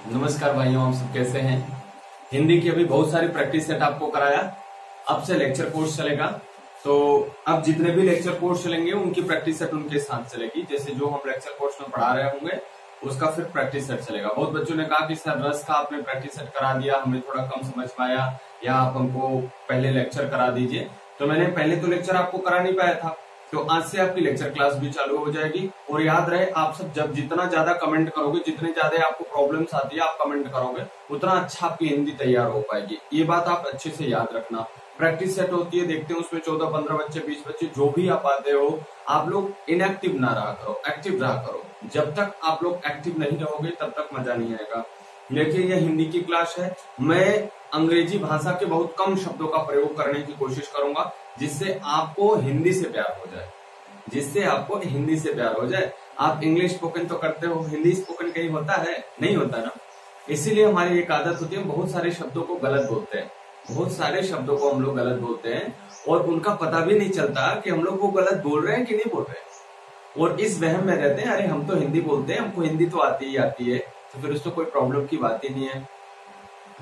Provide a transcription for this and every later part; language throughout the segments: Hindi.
नमस्कार भाइयों, आप सब कैसे हैं। हिंदी की अभी बहुत सारी प्रैक्टिस सेट आपको कराया। अब से लेक्चर कोर्स चलेगा, तो अब जितने भी लेक्चर कोर्स चलेंगे उनकी प्रैक्टिस सेट उनके साथ चलेगी। जैसे जो हम लेक्चर कोर्स में पढ़ा रहे होंगे उसका फिर प्रैक्टिस सेट चलेगा। बहुत बच्चों ने कहा कि सर रस का आपने प्रैक्टिस सेट करा दिया, हमें थोड़ा कम समझ पाया, या आप हमको पहले लेक्चर करा दीजिए। तो मैंने पहले तो लेक्चर आपको करा नहीं पाया था, तो आज से आपकी लेक्चर क्लास भी चालू हो जाएगी। और याद रहे, आप सब जब जितना ज्यादा कमेंट करोगे, जितने ज्यादा आपको प्रॉब्लम्स आती है आप कमेंट करोगे, उतना अच्छा आपकी हिंदी तैयार हो पाएगी। ये बात आप अच्छे से याद रखना। प्रैक्टिस सेट होती है, देखते हैं उसमें 14-15 बच्चे, 20 बच्चे, जो भी आप आते हो, आप लोग इनएक्टिव ना रहा करो, एक्टिव रहा करो। जब तक आप लोग एक्टिव नहीं रहोगे तब तक मजा नहीं आएगा। देखिए, यह हिंदी की क्लास है। मैं अंग्रेजी भाषा के बहुत कम शब्दों का प्रयोग करने की कोशिश करूंगा, जिससे आपको हिंदी से प्यार हो जाए, जिससे आपको हिंदी से प्यार हो जाए। आप इंग्लिश स्पोकन तो करते हो, हिंदी स्पोकन कहीं होता है? नहीं होता ना। इसीलिए हमारी एक आदत होती है, बहुत सारे शब्दों को गलत बोलते हैं, बहुत सारे शब्दों को हम लोग गलत बोलते हैं और उनका पता भी नहीं चलता कि हम लोग वो गलत बोल रहे हैं कि नहीं बोल रहे हैं। और इस वहम में रहते हैं, अरे हम तो हिंदी बोलते हैं, हमको हिंदी तो आती ही आती है, तो फिर उसमें कोई प्रॉब्लम की बात ही नहीं है।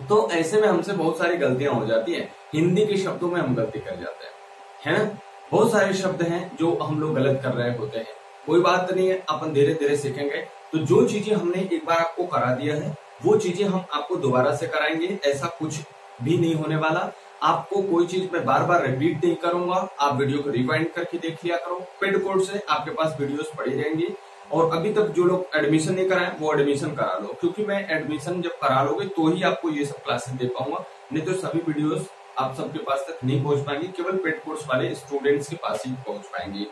तो ऐसे में हमसे बहुत सारी गलतियां हो जाती हैं, हिंदी के शब्दों में हम गलती कर जाते हैं, है ना। बहुत सारे शब्द हैं जो हम लोग गलत कर रहे होते हैं। कोई बात नहीं है, अपन धीरे धीरे सीखेंगे। तो जो चीजें हमने एक बार आपको करा दिया है वो चीजें हम आपको दोबारा से कराएंगे, ऐसा कुछ भी नहीं होने वाला। आपको कोई चीज मैं बार बार रिपीट नहीं करूंगा, आप वीडियो को रिवाइंड करके देख लिया करो। पेड कोर्स है, आपके पास वीडियोस पड़ी रहेंगी। और अभी तक जो लोग एडमिशन नहीं कराए वो एडमिशन करा लो, क्योंकि मैं एडमिशन जब करा लोगे तो ही आपको ये सब क्लासेस दे पाऊंगा, नहीं तो सभी वीडियोस आप सबके पास तक नहीं पहुंच पाएंगी, केवल पेड कोर्स वाले स्टूडेंट्स के पास ही पहुंच पाएंगी।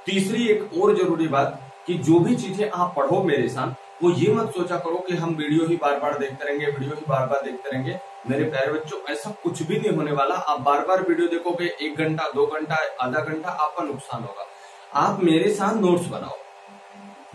तीसरी एक और जरूरी बात, कि जो भी चीजें आप पढ़ो मेरे साथ, वो ये मत सोचा करो कि हम वीडियो ही बार बार देखते रहेंगे, वीडियो ही बार बार देखते रहेंगे। मेरे प्यारे बच्चों, ऐसा कुछ भी नहीं होने वाला। आप बार बार वीडियो देखोगे, 1 घंटा, 2 घंटा, आधा घंटा, आपका नुकसान होगा। आप मेरे साथ नोट्स बनाओ।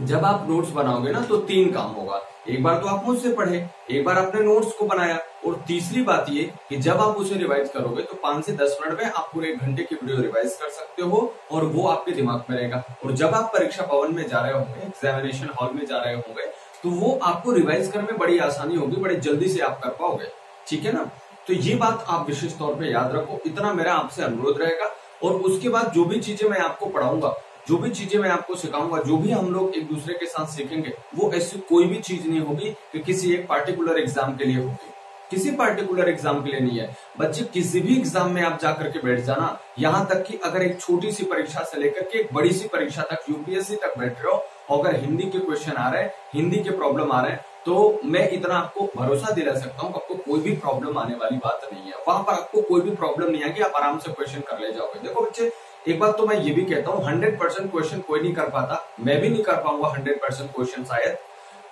जब आप नोट्स बनाओगे ना, तो 3 काम होगा। एक बार तो आप मुझसे पढ़े, एक बार आपने नोट्स को बनाया, और तीसरी बात ये कि जब आप उसे रिवाइज करोगे तो 5 से 10 मिनट में आप पूरे 1 घंटे की वीडियो रिवाइज कर सकते हो, और वो आपके दिमाग में रहेगा। और जब आप परीक्षा भवन में जा रहे होंगे, एग्जामिनेशन हॉल में जा रहे होंगे, तो वो आपको रिवाइज करने में बड़ी आसानी होगी, बड़े जल्दी से आप कर पाओगे। ठीक है ना। तो ये बात आप विशेष तौर पर याद रखो, इतना मेरा आपसे अनुरोध रहेगा। और उसके बाद जो भी चीजें मैं आपको पढ़ाऊंगा, जो भी चीजें मैं आपको सिखाऊंगा, जो भी हम लोग एक दूसरे के साथ सीखेंगे, वो ऐसी कोई भी चीज नहीं होगी कि किसी एक पार्टिकुलर एग्जाम के लिए होगी, किसी पार्टिकुलर एग्जाम के लिए नहीं है। बच्चे, किसी भी एग्जाम में आप जाकर के बैठ जाना, यहां तक कि अगर एक छोटी सी परीक्षा से लेकर के एक बड़ी सी परीक्षा तक, यूपीएससी तक बैठ रहे हो, अगर हिंदी के क्वेश्चन आ रहे हैं, हिंदी के प्रॉब्लम आ रहे हैं, तो मैं इतना आपको भरोसा दिला सकता हूं कि आपको कोई भी प्रॉब्लम आने वाली बात नहीं है। वहां पर आपको कोई भी प्रॉब्लम नहीं आएगी, आप आराम से क्वेश्चन कर ले जाओगे। देखो बच्चे, एक बात तो मैं ये भी कहता हूँ, 100% क्वेश्चन कोई नहीं कर पाता, मैं भी नहीं कर पाऊंगा 100% क्वेश्चन शायद।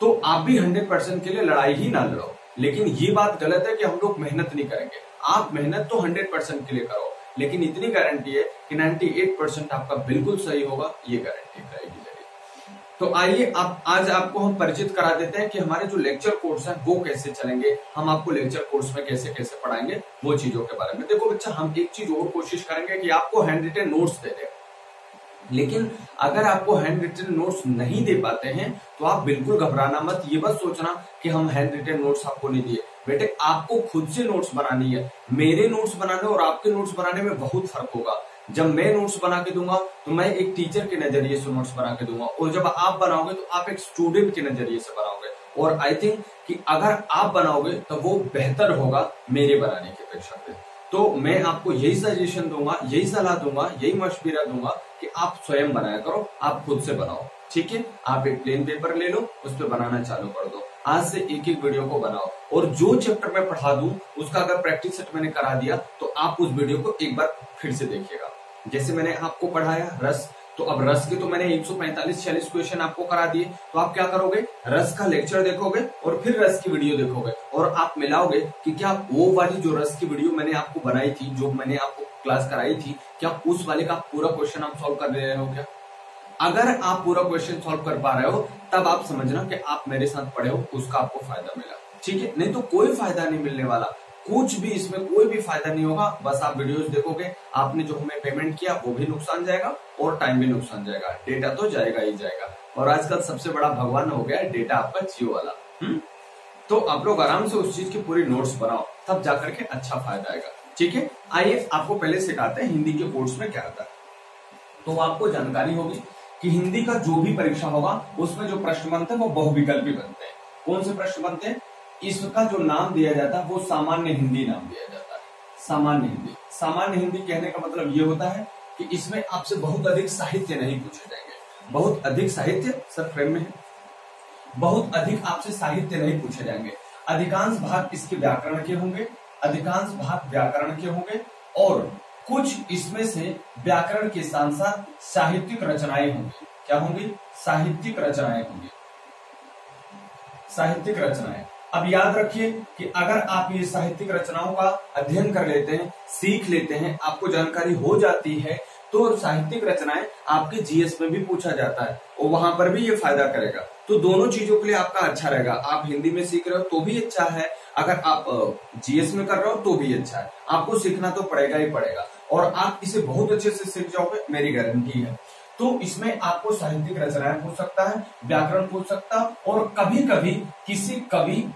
तो आप भी 100% के लिए लड़ाई ही ना लड़ो। लेकिन ये बात गलत है कि हम लोग मेहनत नहीं करेंगे। आप मेहनत तो 100% के लिए करो, लेकिन इतनी गारंटी है कि 98% आपका बिल्कुल सही होगा, ये गारंटी रहेगी। तो आइए आप आज आपको हम परिचित करा देते हैं कि हमारे जो लेक्चर कोर्स हैं वो कैसे चलेंगे, हम आपको लेक्चर कोर्स में कैसे कैसे पढ़ाएंगे, वो चीजों के बारे में। देखो बच्चा, हम एक चीज और कोशिश करेंगे कि आपको हैंड रिटन नोट्स दे दें। लेकिन अगर आपको हैंड रिटन नोट्स नहीं दे पाते हैं तो आप बिल्कुल घबराना मत। ये बस सोचना कि हम हैंड रिटन नोट्स आपको नहीं दिए। बेटे, आपको खुद से नोट्स बनानी है। मेरे नोट्स बनाने और आपके नोट्स बनाने में बहुत फर्क होगा। जब मैं नोट्स बना के दूंगा तो मैं एक टीचर के नजरिए से नोट्स बना के दूंगा, और जब आप बनाओगे तो आप एक स्टूडेंट के नजरिए से बनाओगे। और आई थिंक कि अगर आप बनाओगे तो वो बेहतर होगा मेरे बनाने की अपेक्षा पे। तो मैं आपको यही सजेशन दूंगा, यही सलाह दूंगा, यही मशवरा दूंगा कि आप स्वयं बनाया करो, आप खुद से बनाओ। ठीक है, आप एक प्लेन पेपर ले लो, उस पर बनाना चालू कर दो। आज से एक एक वीडियो को बनाओ, और जो चैप्टर मैं पढ़ा दूं उसका अगर प्रैक्टिस सेट मैंने करा दिया तो आप उस वीडियो को एक बार फिर से देखिएगा। जैसे मैंने आपको पढ़ाया रस, तो अब रस के तो मैंने 145-46 क्वेश्चन आपको करा दिए। तो आप क्या करोगे, रस का लेक्चर देखोगे और फिर रस की वीडियो देखोगे, और आप मिलाओगे कि क्या वो वाली जो रस की वीडियो मैंने आपको बनाई थी, जो मैंने आपको क्लास कराई थी, क्या उस वाले का पूरा क्वेश्चन आप सॉल्व कर रहे हो क्या? अगर आप पूरा क्वेश्चन सॉल्व कर पा रहे हो तब आप समझना कि आप मेरे साथ पढ़े हो, उसका आपको फायदा मिला। ठीक है, नहीं तो कोई फायदा नहीं मिलने वाला, कुछ भी इसमें कोई भी फायदा नहीं होगा। बस आप वीडियोस देखोगे, आपने जो हमें पेमेंट किया वो भी नुकसान जाएगा और टाइम भी नुकसान जाएगा, डेटा तो जाएगा ही जाएगा। और आजकल सबसे बड़ा भगवान हो गया है डेटा आपका जियो वाला। तो आप लोग आराम से उस चीज की पूरी नोट्स बनाओ, तब जाकर के अच्छा फायदा आएगा। ठीक है, आइए आपको पहले सिखाते हैं हिंदी के कोर्स में क्या आता है। तो आपको जानकारी होगी कि हिंदी का जो भी परीक्षा होगा उसमें जो प्रश्न बनते हैं वो बहुविकल्पी बनते हैं। कौन से प्रश्न बनते हैं? इसका जो नाम दिया जाता है वो सामान्य हिंदी नाम दिया जाता है। सामान्य हिंदी, सामान्य हिंदी कहने का मतलब ये होता है कि इसमें आपसे बहुत अधिक साहित्य नहीं पूछे जाएंगे। बहुत अधिक साहित्य सर फ्रेम में है, बहुत अधिक आपसे साहित्य नहीं पूछे जाएंगे। अधिकांश भाग इसके व्याकरण के होंगे, अधिकांश भाग व्याकरण के होंगे, और कुछ इसमें से व्याकरण के साथ साथ साहित्यिक रचनाएं होंगी। क्या होंगी? साहित्यिक रचनाएं होंगी, साहित्यिक रचनाएं। अब याद रखिए कि अगर आप ये साहित्यिक रचनाओं का अध्ययन कर लेते हैं, सीख लेते हैं, आपको जानकारी हो जाती है, तो साहित्यिक रचनाएं आपके जीएस में भी पूछा जाता है और वहां पर भी ये फायदा करेगा। तो दोनों चीजों के लिए आपका अच्छा रहेगा। आप हिंदी में सीख रहे हो तो भी अच्छा है, अगर आप जीएस में कर रहे हो तो भी अच्छा है। आपको सीखना तो पड़ेगा ही पड़ेगा, और आप इसे बहुत अच्छे से सीख जाओगे, मेरी गारंटी है। तो इसमें आपको साहित्यिक रचनाएं पूछ सकता है, व्याकरण पूछ सकता, और कभी कभी किसी कवि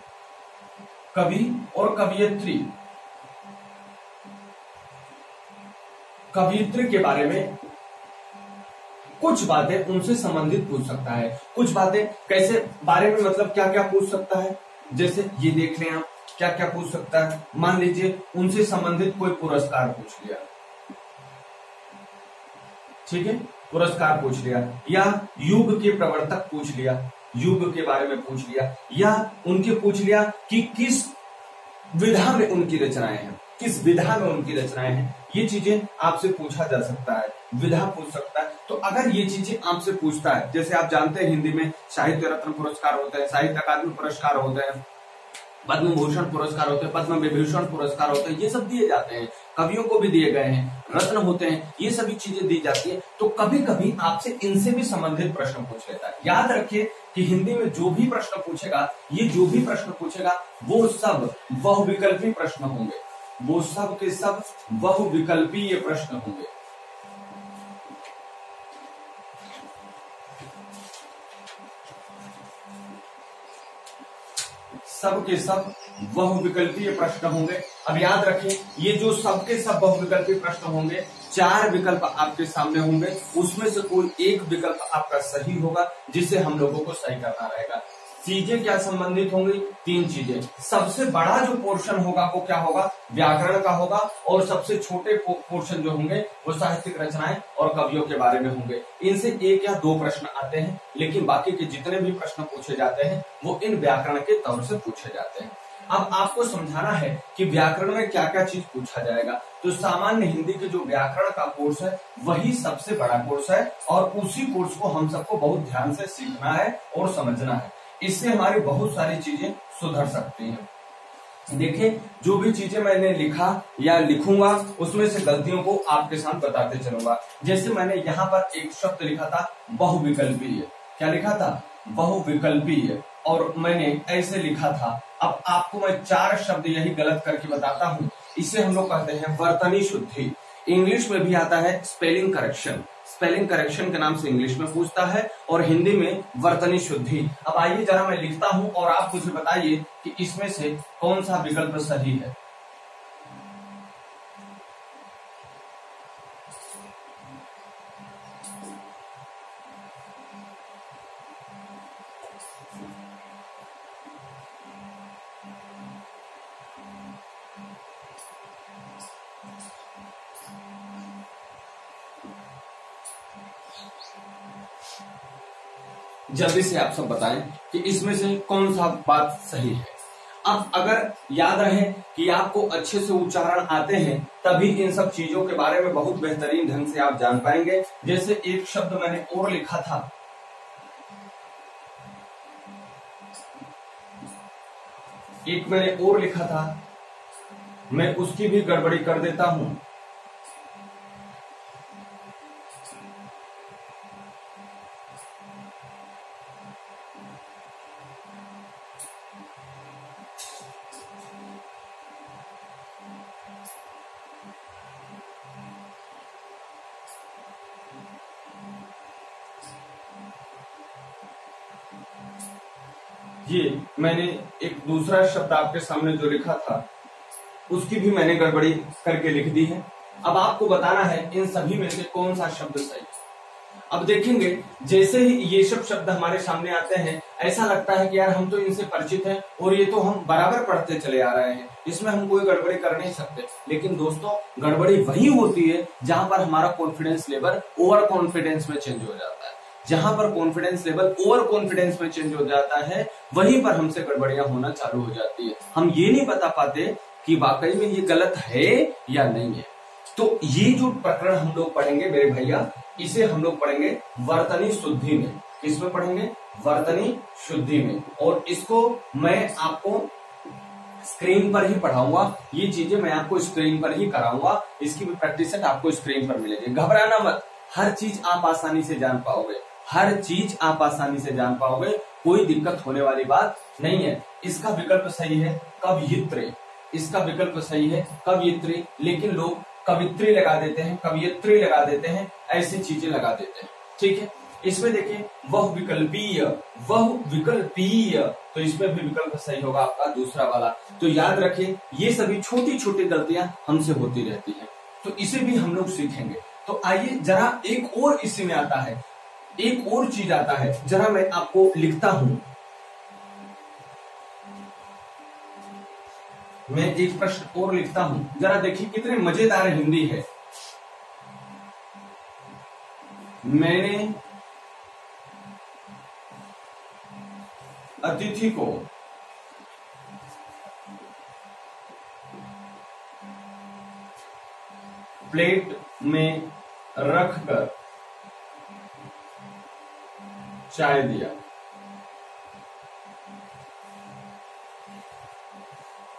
और कवियत्री के बारे में कुछ बातें उनसे संबंधित पूछ सकता है। कुछ बातें कैसे बारे में, मतलब क्या क्या पूछ सकता है, जैसे ये देख लें आप क्या क्या पूछ सकता है। मान लीजिए उनसे संबंधित कोई पुरस्कार पूछ लिया, ठीक है, पुरस्कार पूछ लिया, या युग के प्रवर्तक पूछ लिया, युग के बारे में पूछ लिया, या उनके पूछ लिया कि किस विधा में उनकी रचनाएं हैं, किस विधा में उनकी रचनाएं हैं। ये चीजें आपसे पूछा जा सकता है, विधा पूछ सकता है। तो अगर ये चीजें आपसे पूछता है, जैसे आप जानते हैं हिंदी में साहित्य रत्न पुरस्कार होते हैं, साहित्य अकादमी पुरस्कार होते हैं, पद्म भूषण पुरस्कार होते हैं, पद्म विभूषण पुरस्कार होते हैं, ये सब दिए जाते हैं, कवियों को भी दिए गए हैं, रत्न होते हैं, ये सभी चीजें दी जाती है। तो कभी कभी आपसे इनसे भी संबंधित प्रश्न पूछ लेता है। याद रखिए कि हिंदी में जो भी प्रश्न पूछेगा, ये जो भी प्रश्न पूछेगा वो सब बहुविकल्पी प्रश्न होंगे, वो सब के सब बहुविकल्पीय प्रश्न होंगे। सब के सब बहुविकल्पीय प्रश्न होंगे। अब याद रखें, ये जो सबके सब बहुविकल्पीय प्रश्न होंगे, 4 विकल्प आपके सामने होंगे, उसमें से कोई एक विकल्प आपका सही होगा, जिसे हम लोगों को सही करना रहेगा। चीजें क्या संबंधित होंगी? 3 चीजें। सबसे बड़ा जो पोर्शन होगा वो क्या होगा? व्याकरण का होगा, और सबसे छोटे पोर्शन जो होंगे वो साहित्यिक रचनाएं और कवियों के बारे में होंगे। इनसे 1 या 2 प्रश्न आते हैं, लेकिन बाकी के जितने भी प्रश्न पूछे जाते हैं वो इन व्याकरण के तौर से पूछे जाते हैं। अब आपको समझाना है कि व्याकरण में क्या क्या चीज पूछा जाएगा। तो सामान्य हिंदी के जो व्याकरण का कोर्स है वही सबसे बड़ा कोर्स है, और उसी कोर्स को हम सबको बहुत ध्यान से सीखना है और समझना है। इससे हमारी बहुत सारी चीजें सुधर सकती हैं। देखिए, जो भी चीजें मैंने लिखा या लिखूंगा उसमें से गलतियों को आपके साथ बताते चलूंगा। जैसे मैंने यहाँ पर एक शब्द लिखा था बहुविकल्पीय। क्या लिखा था? बहुविकल्पीय। और मैंने ऐसे लिखा था। अब आपको मैं 4 शब्द यही गलत करके बताता हूं। इसे हम लोग कहते हैं वर्तनी शुद्धि। इंग्लिश में भी आता है स्पेलिंग करेक्शन। स्पेलिंग करेक्शन के नाम से इंग्लिश में पूछता है, और हिंदी में वर्तनी शुद्धि। अब आइए जरा मैं लिखता हूं और आप मुझे बताइए कि इसमें से कौन सा विकल्प सही है। जल्दी से आप सब बताएं कि इसमें से कौन सा बात सही है। अब अगर याद रहे कि आपको अच्छे से उच्चारण आते हैं, तभी इन सब चीजों के बारे में बहुत बेहतरीन ढंग से आप जान पाएंगे। जैसे एक शब्द मैंने और लिखा था, एक मैंने और लिखा था, मैं उसकी भी गड़बड़ी कर देता हूं। ये मैंने एक दूसरा शब्द आपके सामने जो लिखा था उसकी भी मैंने गड़बड़ी करके लिख दी है। अब आपको बताना है इन सभी में से कौन सा शब्द सही है। अब देखेंगे जैसे ही ये सब शब्द हमारे सामने आते हैं ऐसा लगता है कि यार हम तो इनसे परिचित हैं और ये तो हम बराबर पढ़ते चले आ रहे हैं, इसमें हम कोई गड़बड़ी कर नहीं सकते। लेकिन दोस्तों गड़बड़ी वही होती है जहां पर हमारा कॉन्फिडेंस लेवल ओवर कॉन्फिडेंस में चेंज हो जाता है। जहां पर कॉन्फिडेंस लेवल ओवर कॉन्फिडेंस में चेंज हो जाता है वहीं पर हमसे गड़बड़ियां होना चालू हो जाती है। हम ये नहीं बता पाते कि वाकई में ये गलत है या नहीं है। तो ये जो प्रकरण हम लोग पढ़ेंगे मेरे भैया, इसे हम लोग पढ़ेंगे वर्तनी शुद्धि में। किसमें पढ़ेंगे? वर्तनी शुद्धि में। और इसको मैं आपको स्क्रीन पर ही पढ़ाऊंगा, ये चीजें मैं आपको स्क्रीन पर ही कराऊंगा। इसकी भी प्रैक्टिस आपको स्क्रीन पर मिलेगी। घबराना मत, हर चीज आप आसानी से जान पाओगे, हर चीज आप आसानी से जान पाओगे, कोई दिक्कत होने वाली बात नहीं है। इसका विकल्प सही है कवयित्री, इसका विकल्प सही है कवयित्री, लेकिन लोग कवित्री लगा देते हैं, कवयित्री लगा देते हैं, ऐसी चीजें लगा देते हैं। ठीक है, इसमें देखिए वह विकल्पीय, वह विकल्पीय, तो इसमें भी विकल्प सही होगा आपका दूसरा वाला। तो याद रखिए ये सभी छोटी छोटी गलतियां हमसे होती रहती हैं, तो इसे भी हम लोग सीखेंगे। तो आइए जरा एक और इसी में आता है, एक और चीज आता है, जरा मैं आपको लिखता हूं। मैं एक प्रश्न और लिखता हूं, जरा देखिए कितने मजेदार हिंदी है। मैंने अतिथि को प्लेट में रखकर चाय दिया।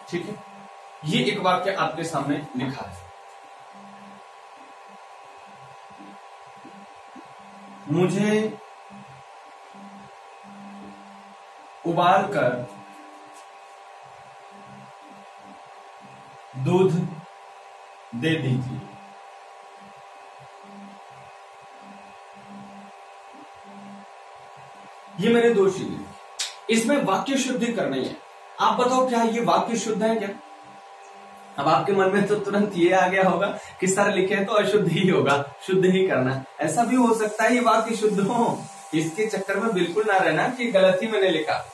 ठीक है, ये एक वाक्य आपके सामने लिखा है। मुझे उबालकर दूध दे दीजिए। ये मैंने दो चीजें, इसमें वाक्य शुद्धि करनी है। आप बताओ क्या ये वाक्य शुद्ध है क्या? अब आपके मन में तो तुरंत ये आ गया होगा कि सर लिखे तो अशुद्ध ही होगा, शुद्ध ही करना। ऐसा भी हो सकता है ये वाक्य शुद्ध हो, इसके चक्कर में बिल्कुल ना रहना कि गलत ही मैंने लिखा।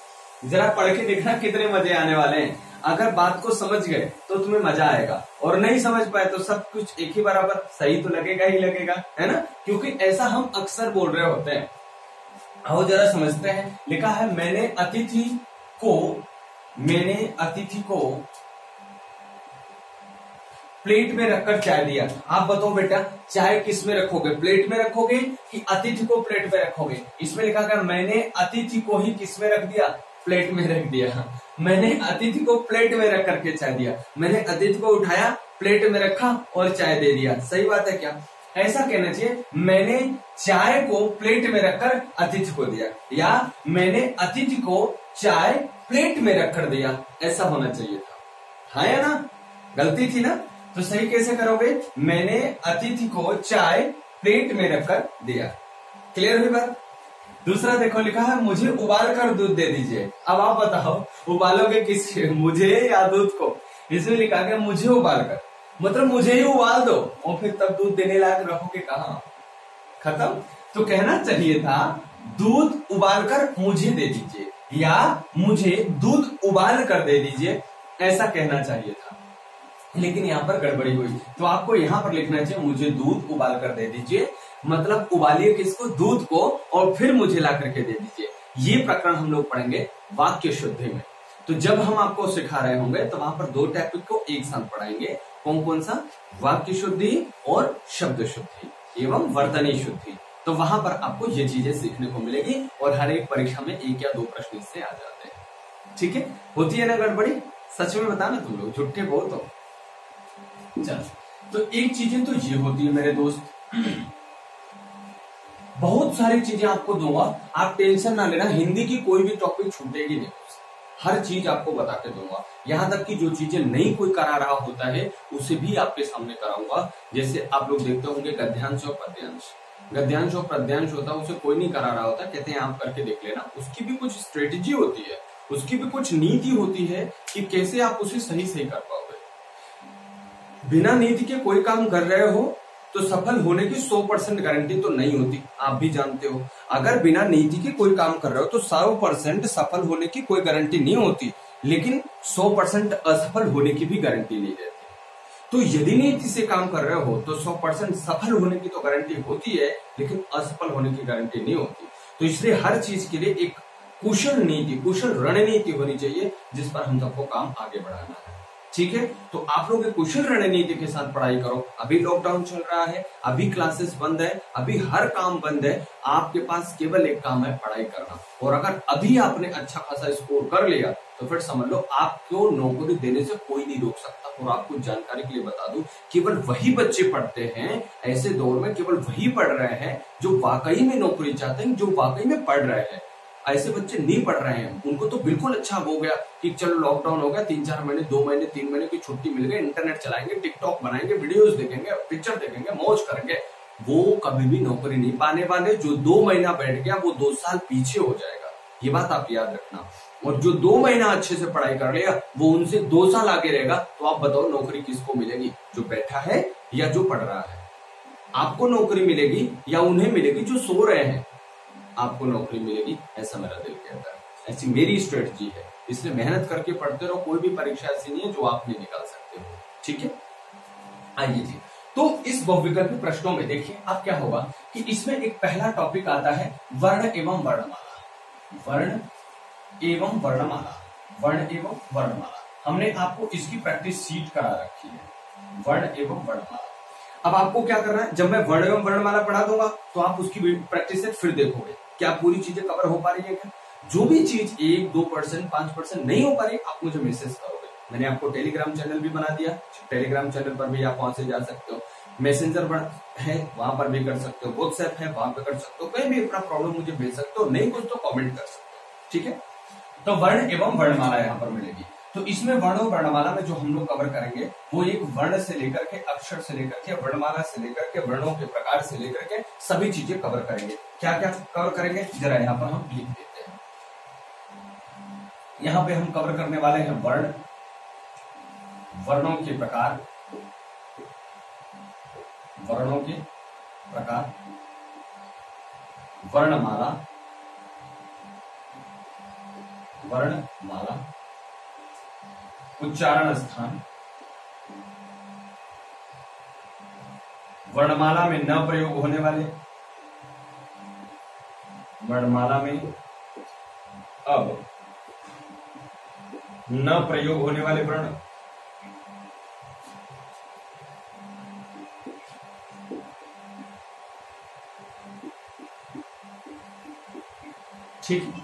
जरा पढ़ के देखना कितने मजे आने वाले हैं। अगर बात को समझ गए तो तुम्हें मजा आएगा, और नहीं समझ पाए तो सब कुछ एक ही बराबर सही तो लगेगा ही लगेगा, है ना? क्योंकि ऐसा हम अक्सर बोल रहे होते हैं। आओ जरा समझते हैं। लिखा है मैंने अतिथि को प्लेट में रखकर चाय दिया। आप बताओ बेटा चाय किस में रखोगे? प्लेट में रखोगे कि अतिथि को प्लेट में रखोगे? इसमें लिखा गया मैंने अतिथि को ही किस में रख दिया? प्लेट में रख दिया। मैंने अतिथि को प्लेट में रख करके चाय दिया। मैंने अतिथि को उठाया, प्लेट में रखा और चाय दे दिया। सही बात है क्या? ऐसा कहना चाहिए मैंने चाय को प्लेट में रखकर अतिथि को दिया, या मैंने अतिथि को चाय प्लेट में रखकर दिया, ऐसा होना चाहिए था। हाँ या ना? गलती थी ना? तो सही कैसे करोगे? मैंने अतिथि को चाय प्लेट में रखकर दिया। क्लियर हुई बात? दूसरा देखो लिखा है मुझे उबाल कर दूध दे दीजिए। अब आप बताओ उबालोगे किस, मुझे या दूध को? इसमें लिखा गया मुझे उबाल कर, मतलब मुझे ही उबाल दो और फिर तब दूध देने लायक रखोगे कहाँ? खत्म। तो कहना चाहिए था दूध उबाल कर मुझे दे दीजिए, या मुझे दूध उबाल कर दे दीजिए, ऐसा कहना चाहिए था। लेकिन यहाँ पर गड़बड़ी हुई, तो आपको यहाँ पर लिखना चाहिए मुझे दूध उबाल कर दे दीजिए, मतलब उबालिए किसको? दूध को, और फिर मुझे ला करके दे दीजिए। ये प्रकरण हम लोग पढ़ेंगे वाक्य शुद्धि में। तो जब हम आपको सिखा रहे होंगे तो वहां पर दो टॉपिक को एक साथ पढ़ाएंगे। कौन कौन सा? वाक्य शुद्धि और शब्द शुद्धि एवं वर्तनी शुद्धि। तो वहां पर आपको ये चीजें सीखने को मिलेगी, और हर एक परीक्षा में एक या दो प्रश्न इससे आ जाते हैं। ठीक है, होती है ना गड़बड़ी? सच में बताना, तुम लोग झूठे बहुत हो। चल, तो एक चीजें तो ये होती है मेरे दोस्त, बहुत सारी चीजें आपको दूंगा, आप टेंशन ना लेना। हिंदी की कोई भी टॉपिक छूटेगी नहीं, हर चीज आपको बता के दूंगा। यहां तक कि जो चीजें नहीं कोई करा रहा होता है उसे भी आपके सामने कराऊंगा। जैसे आप लोग देखते होंगे गद्यांश और पद्यांश, गद्यांश और पद्यांश होता है, उसे कोई नहीं करा रहा होता, कहते हैं आप करके देख लेना। उसकी भी कुछ स्ट्रेटेजी होती है, उसकी भी कुछ नीति होती है कि कैसे आप उसे सही सही कर पाओगे। बिना नीति के कोई काम कर रहे हो तो सफल होने की 100% गारंटी तो नहीं होती, आप भी जानते हो। अगर बिना नीति के कोई काम कर रहे हो तो 100% सफल होने की कोई गारंटी नहीं होती, लेकिन 100% असफल होने की भी गारंटी नहीं रहती। तो यदि नीति से काम कर रहे हो तो 100% सफल होने की तो गारंटी होती है, लेकिन असफल होने की गारंटी नहीं होती। तो इसलिए हर चीज के लिए एक कुशल नीति, कुशल रणनीति होनी चाहिए जिस पर हम सबको काम आगे बढ़ाना है। ठीक है, तो आप लोग कुशल रणनीति के साथ पढ़ाई करो। अभी लॉकडाउन चल रहा है, अभी क्लासेस बंद है, अभी हर काम बंद है, आपके पास केवल एक काम है, पढ़ाई करना। और अगर अभी आपने अच्छा खासा स्कोर कर लिया तो फिर समझ लो आपको नौकरी देने से कोई नहीं रोक सकता। और आपको जानकारी के लिए बता दूं, केवल वही बच्चे पढ़ते हैं ऐसे दौर में, केवल वही पढ़ रहे हैं जो वाकई में नौकरी चाहते हैं, जो वाकई में पढ़ रहे हैं। ऐसे बच्चे नहीं पढ़ रहे हैं, उनको तो बिल्कुल अच्छा हो गया कि चलो लॉकडाउन हो गया, 3-4 महीने, 2 महीने, 3 महीने की छुट्टी मिल गई, इंटरनेट चलाएंगे, टिकटॉक बनाएंगे, वीडियोस देखेंगे, पिक्चर देखेंगे, मौज करेंगे। वो कभी भी नौकरी नहीं पाने वाले। जो 2 महीना बैठ गया वो 2 साल पीछे हो जाएगा, ये बात आप याद रखना। और जो 2 महीना अच्छे से पढ़ाई कर लिया वो उनसे 2 साल आगे रहेगा। तो आप बताओ नौकरी किसको मिलेगी, जो बैठा है या जो पढ़ रहा है? आपको नौकरी मिलेगी या उन्हें मिलेगी जो सो रहे हैं? आपको नौकरी मिलेगी, ऐसा मेरा दिल कहता है, ऐसी मेरी स्ट्रेटजी है। इसलिए मेहनत करके पढ़ते रहो, कोई भी परीक्षा ऐसी नहीं है जो आप नहीं निकाल सकते हो। ठीक है, आइए जी। तो इस बहुविकल्पी प्रश्नों में देखिए अब क्या होगा कि इसमें एक पहला टॉपिक आता है वर्ण एवं वर्णमाला। वर्ण एवं वर्णमाला, वर्ण एवं वर्णमाला। हमने आपको इसकी प्रैक्टिस शीट करा रखी है, वर्ण एवं वर्णमाला। अब आपको क्या करना है, जब मैं वर्ण एवं वर्णमाला पढ़ा दूंगा तो आप उसकी प्रैक्टिस से फिर देखोगे क्या पूरी चीजें कवर हो पा रही है क्या। जो भी चीज 1-2%, 5% नहीं हो पा रही, आप मुझे मैसेज करोगे। मैंने आपको टेलीग्राम चैनल भी बना दिया, टेलीग्राम चैनल पर भी आप वहां से जा सकते हो। मैसेंजर है वहां पर भी कर सकते हो, व्हाट्सएप है वहां पर कर सकते हो, कहीं भी अपना प्रॉब्लम मुझे भेज सकते हो, नहीं कुछ तो कमेंट कर सकते हो। ठीक है, तो वर्ण एवं वर्णमाला यहाँ पर मिलेगी। तो इसमें वर्ण और वर्णमाला में जो हम लोग कवर करेंगे वो एक वर्ण से लेकर के, अक्षर से लेकर के, वर्णमाला से लेकर के, वर्णों के प्रकार से लेकर के सभी चीजें कवर करेंगे। क्या क्या कवर करेंगे जरा यहाँ पर हम लिख देते हैं। यहाँ पे हम कवर करने वाले हैं वर्ण, वर्णों के प्रकार, वर्णों के प्रकार, वर्णमाला, वर्णमाला, उच्चारण स्थान, वर्णमाला में न प्रयोग होने वाले, वर्णमाला में अब न प्रयोग होने वाले वर्ण, ठीक,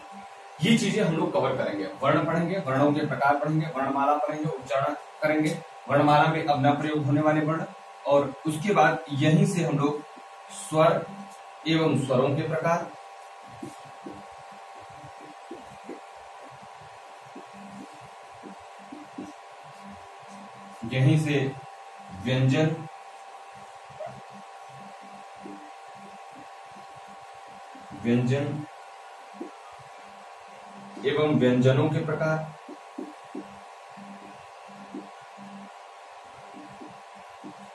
ये चीजें हम लोग कवर करेंगे। वर्ण पढ़ेंगे, वर्णों के प्रकार पढ़ेंगे, वर्णमाला पढ़ेंगे, उच्चारण करेंगे, वर्णमाला में अब न प्रयोग होने वाले वर्ण, और उसके बाद यहीं से हम लोग स्वर एवं स्वरों के प्रकार, यहीं से व्यंजन, व्यंजन एवं व्यंजनों के प्रकार,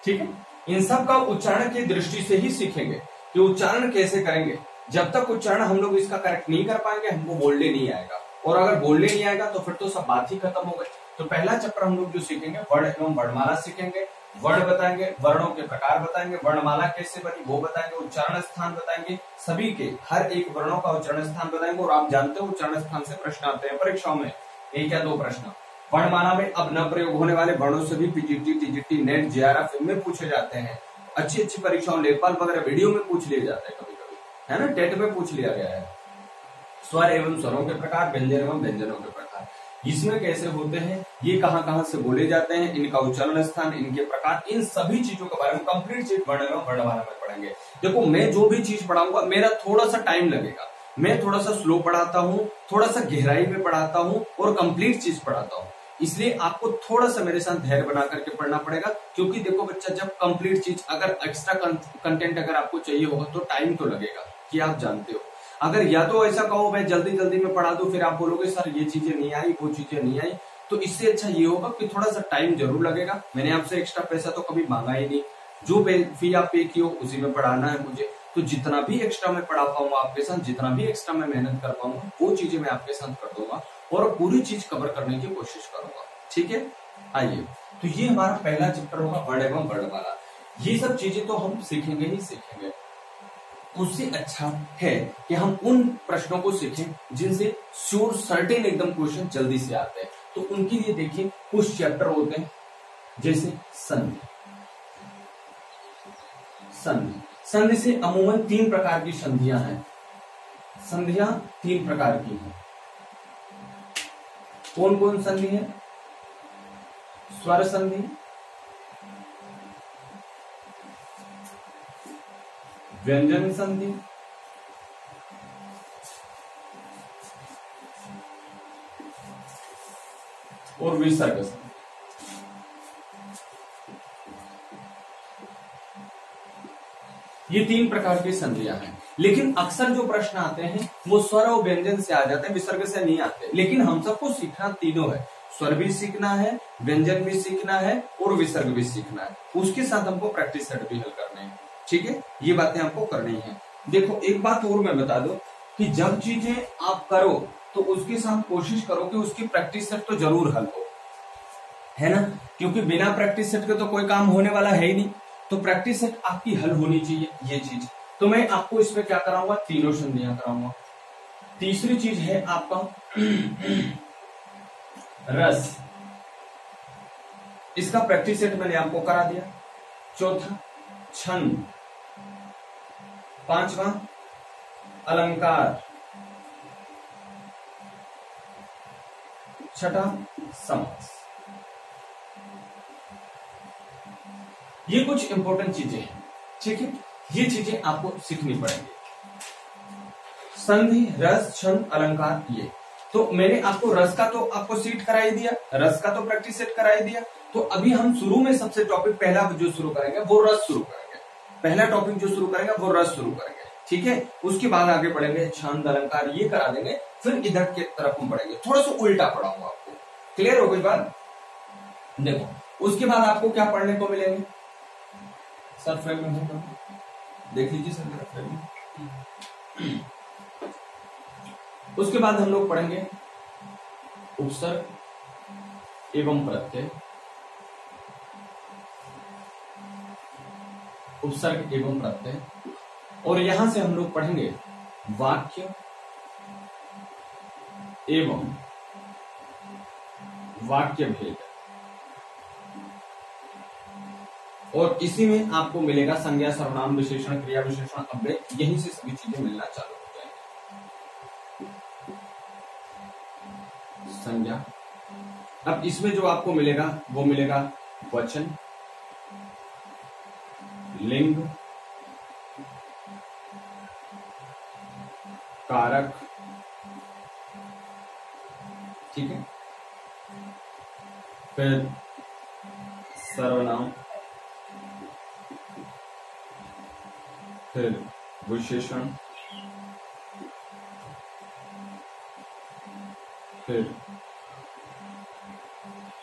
ठीक है। इन सब का उच्चारण की दृष्टि से ही सीखेंगे कि उच्चारण कैसे करेंगे। जब तक उच्चारण हम लोग इसका करेक्ट नहीं कर पाएंगे हमको बोलने नहीं आएगा, और अगर बोलने नहीं आएगा तो फिर तो सब बात ही खत्म हो गई। तो पहला चैप्टर हम लोग जो सीखेंगे वर्ण एवं वर्णमाला सीखेंगे, वर्ण बताएंगे, वर्णों के प्रकार बताएंगे, वर्णमाला कैसे बनी वो बताएंगे, उच्चारण स्थान बताएंगे, सभी के हर एक वर्णों का उच्चारण स्थान बताएंगे। और आप जानते हो उच्चारण स्थान से प्रश्न आते हैं परीक्षाओं में, 1 या 2 प्रश्न। वर्णमाला में अब न प्रयोग होने वाले वर्णों से भी पीजीटी, टीजीटी, नेट, जेआरएफ इनमें पूछे जाते हैं। अच्छी अच्छी परीक्षाओं, लेखपाल वगैरह वीडियो में पूछ लिए जाते हैं कभी कभी, है ना, टेट में पूछ लिया गया है। स्वर एवं स्वरों के प्रकार, व्यंजन एवं व्यंजनों के प्रकार, इसमें कैसे होते हैं, ये कहां कहां से बोले जाते हैं, इनका उच्चारण स्थान, इनके प्रकार, इन सभी चीजों के बारे में कंप्लीट चीज वर्ण एवं वर्णमाला में पढ़ेंगे। देखो मैं जो भी चीज पढ़ाऊंगा मेरा थोड़ा सा टाइम लगेगा, मैं थोड़ा सा स्लो पढ़ाता हूँ, थोड़ा सा गहराई में पढ़ाता हूँ और कंप्लीट चीज पढ़ाता हूँ। इसलिए आपको थोड़ा सा मेरे साथ धैर्य बना करके पढ़ना पड़ेगा, क्योंकि देखो बच्चा जब कंप्लीट चीज, अगर एक्स्ट्रा कंटेंट अगर आपको चाहिए होगा तो टाइम तो लगेगा, कि आप जानते हो। अगर या तो ऐसा कहो मैं जल्दी जल्दी में पढ़ा दूं, फिर आप बोलोगे सर ये चीजें नहीं आई, वो चीजें नहीं आई, तो इससे अच्छा ये होगा कि थोड़ा सा टाइम जरूर लगेगा। मैंने आपसे एक्स्ट्रा पैसा तो कभी मांगा ही नहीं, जो फी आप पे की हो उसी में पढ़ाना है मुझे। तो जितना भी एक्स्ट्रा मैं पढ़ा पाऊंगा आपके साथ, जितना भी एक्स्ट्रा मैं मेहनत कर पाऊंगा, वो चीजें मैं आपके साथ कर दूंगा और पूरी चीज कवर करने की कोशिश करूंगा। ठीक है, आइए, तो ये हमारा पहला चैप्टर होगा वर्ड एवं वर्ड वाला। ये सब चीजें तो हम सीखेंगे ही सीखेंगे। उससे अच्छा है कि हम उन प्रश्नों को सीखें जिनसे श्योर सर्टेन एकदम क्वेश्चन जल्दी से आते हैं। तो उनके लिए देखिए कुछ चैप्टर होते हैं, जैसे संधि। संधि, संधि से अमूमन 3 प्रकार की संधियां हैं। संधियां 3 प्रकार की हैं। कौन कौन संधि है? स्वर संधि, व्यंजन संधि, और विसर्ग संधि। ये 3 प्रकार की संधियां हैं। लेकिन अक्सर जो प्रश्न आते हैं वो स्वर और व्यंजन से आ जाते हैं, विसर्ग से नहीं आते। लेकिन हम सबको सीखना तीनों है, स्वर भी सीखना है, व्यंजन भी सीखना है और विसर्ग भी सीखना है। उसके साथ हमको प्रैक्टिस सेट भी हल करने हैं। ठीक है, ये बातें हमको करनी है। देखो एक बात और मैं बता दूं कि जब चीजें आप करो तो उसके साथ कोशिश करो कि उसकी प्रैक्टिस सेट तो जरूर हल हो, है ना, क्योंकि बिना प्रैक्टिस सेट के तो कोई काम होने वाला है ही नहीं। तो प्रैक्टिस सेट आपकी हल होनी चाहिए ये चीज। तो मैं आपको इसमें क्या कराऊंगा, तीनों संधियां कराऊंगा। तीसरी चीज है आपका रस, इसका प्रैक्टिस सेट मैंने आपको करा दिया। चौथा छंद, पांचवा अलंकार, छठा समास। ये कुछ इंपॉर्टेंट चीजें हैं। ठीक है, ये चीजें आपको सीखनी पड़ेंगी। संधि, रस, छंद, अलंकार, ये तो मैंने आपको रस का तो आपको सीट कराई दिया, रस का तो प्रैक्टिस सेट कराई दिया। तो अभी हम शुरू में सबसे टॉपिक पहला जो शुरू करेंगे वो रस शुरू करेंगे। पहला टॉपिक जो शुरू करेंगे वो रस शुरू करेंगे। ठीक है, उसके बाद आगे बढ़ेंगे छंद, अलंकार, ये करा देंगे। फिर इधर के तरफ हम बढ़ेंगे, थोड़ा सा उल्टा पढ़ाऊंगा आपको। क्लियर हो गई बात? देखो उसके बाद आपको क्या पढ़ने को मिलेंगे, सर फ्रेम में है, देख लीजिए सर मेरा फ्रेम में। उसके बाद हम लोग पढ़ेंगे उपसर्ग एवं प्रत्यय, उपसर्ग एवं प्रत्यय, और यहां से हम लोग पढ़ेंगे वाक्य एवं वाक्य भेद। और इसी में आपको मिलेगा संज्ञा, सर्वनाम, विशेषण, क्रिया विशेषण, अव्यय, यहीं से सभी चीजें मिलना चालू हो जाएंगी। संज्ञा, अब इसमें जो आपको मिलेगा वो मिलेगा वचन, लिंग, कारक, ठीक है, फिर सर्वनाम, फिर विशेषण, फिर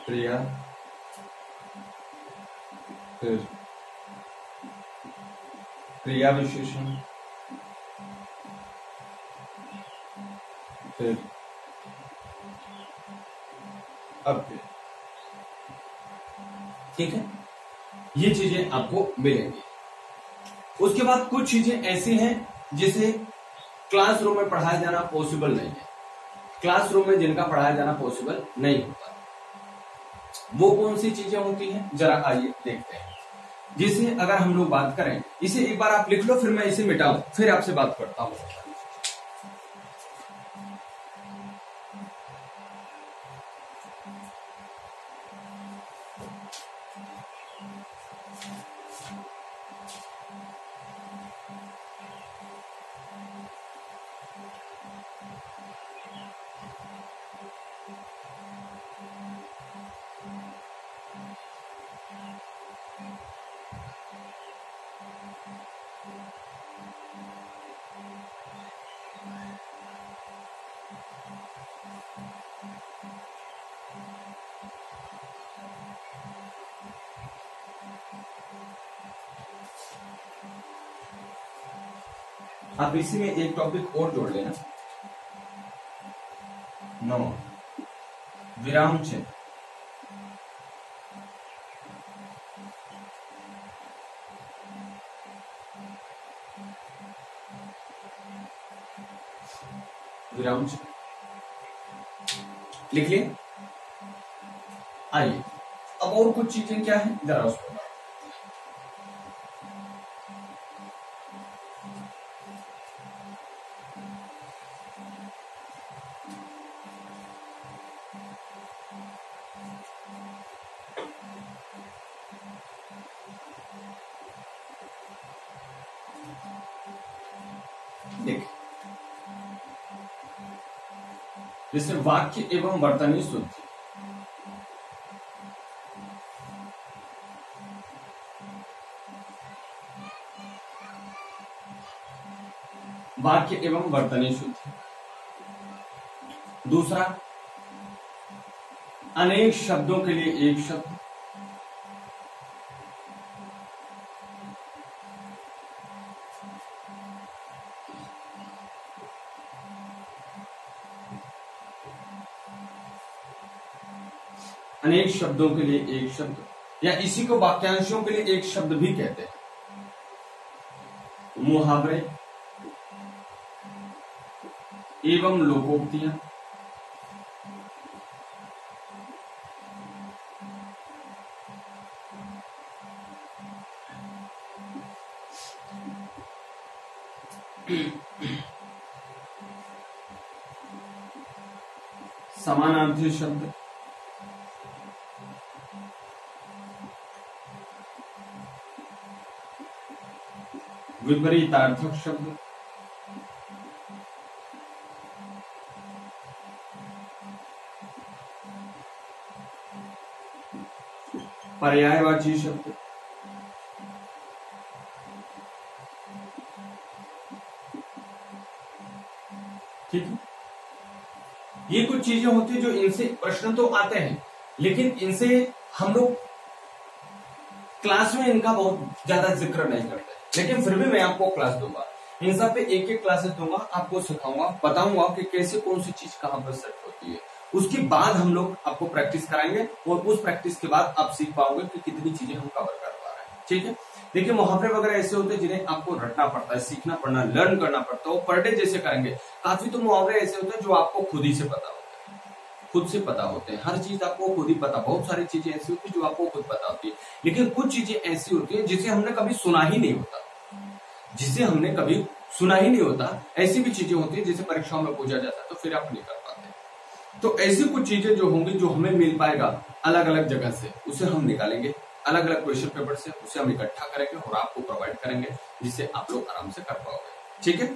क्रिया, फिर क्रिया विशेषण, फिर अव्यय। ठीक है, ये चीजें आपको मिलेंगी। उसके बाद कुछ चीजें ऐसी हैं जिसे क्लासरूम में पढ़ाया जाना पॉसिबल नहीं है। क्लासरूम में जिनका पढ़ाया जाना पॉसिबल नहीं होता, वो कौन सी चीजें होती हैं, जरा आइए देखते हैं। जिसे अगर हम लोग बात करें, इसे एक बार आप लिख लो, फिर मैं इसे मिटाऊं, फिर आपसे बात करता हूं। आप इसी में एक टॉपिक और जोड़ लेना, 9 विराम चिन्ह। विराम चिन्ह लिख लिए। आइए अब और कुछ चीजें क्या है जरा उसको देख, जैसे वाक्य एवं वर्तनी शुद्धि। वाक्य एवं वर्तनी शुद्धि। दूसरा, अनेक शब्दों के लिए एक शब्द। अनेक शब्दों के लिए एक शब्द, या इसी को वाक्यांशों के लिए एक शब्द भी कहते हैं। मुहावरे एवं लोकोक्तियां। समानार्थी शब्द। विपरीतार्थक शब्द। पर्यायवाची शब्द। ठीक है, ये कुछ चीजें होती है जो इनसे प्रश्न तो आते हैं, लेकिन इनसे हम लोग क्लास में इनका बहुत ज्यादा जिक्र नहीं करते। लेकिन फिर भी मैं आपको क्लास दूंगा, इन सब पे एक एक क्लासेस दूंगा, आपको सिखाऊंगा, बताऊंगा कि कैसे कौन सी चीज कहां पर सेट होती है। उसके बाद हम लोग आपको प्रैक्टिस कराएंगे और उस प्रैक्टिस के बाद आप सीख पाओगे कि कितनी चीजें हम कवर कर पा रहे हैं। ठीक है, देखिए मुहावरे वगैरह ऐसे होते हैं जिन्हें आपको रटना पड़ता है, सीखना पड़ना, लर्न करना पड़ता है। वो पर डे जैसे करेंगे। काफी तो मुहावरे ऐसे होते हैं जो आपको खुद ही से पता होते हैं, खुद से पता होते हैं। हर चीज आपको खुद ही पता, बहुत सारी चीजें ऐसी होती है जो आपको खुद पता होती है, लेकिन कुछ चीजें ऐसी होती है जिसे हमने कभी सुना ही नहीं होता, जिसे हमने कभी सुना ही नहीं होता। ऐसी भी चीजें होती है जिसे परीक्षाओं में पूछा जाता है तो फिर आप नहीं कर पाते। तो ऐसी कुछ चीजें जो होंगी जो हमें मिल पाएगा अलग अलग जगह से, उसे हम निकालेंगे अलग अलग क्वेश्चन पेपर से, उसे हम इकट्ठा करेंगे और आपको प्रोवाइड करेंगे, जिससे आप लोग आराम से कर पाओगे। ठीक है,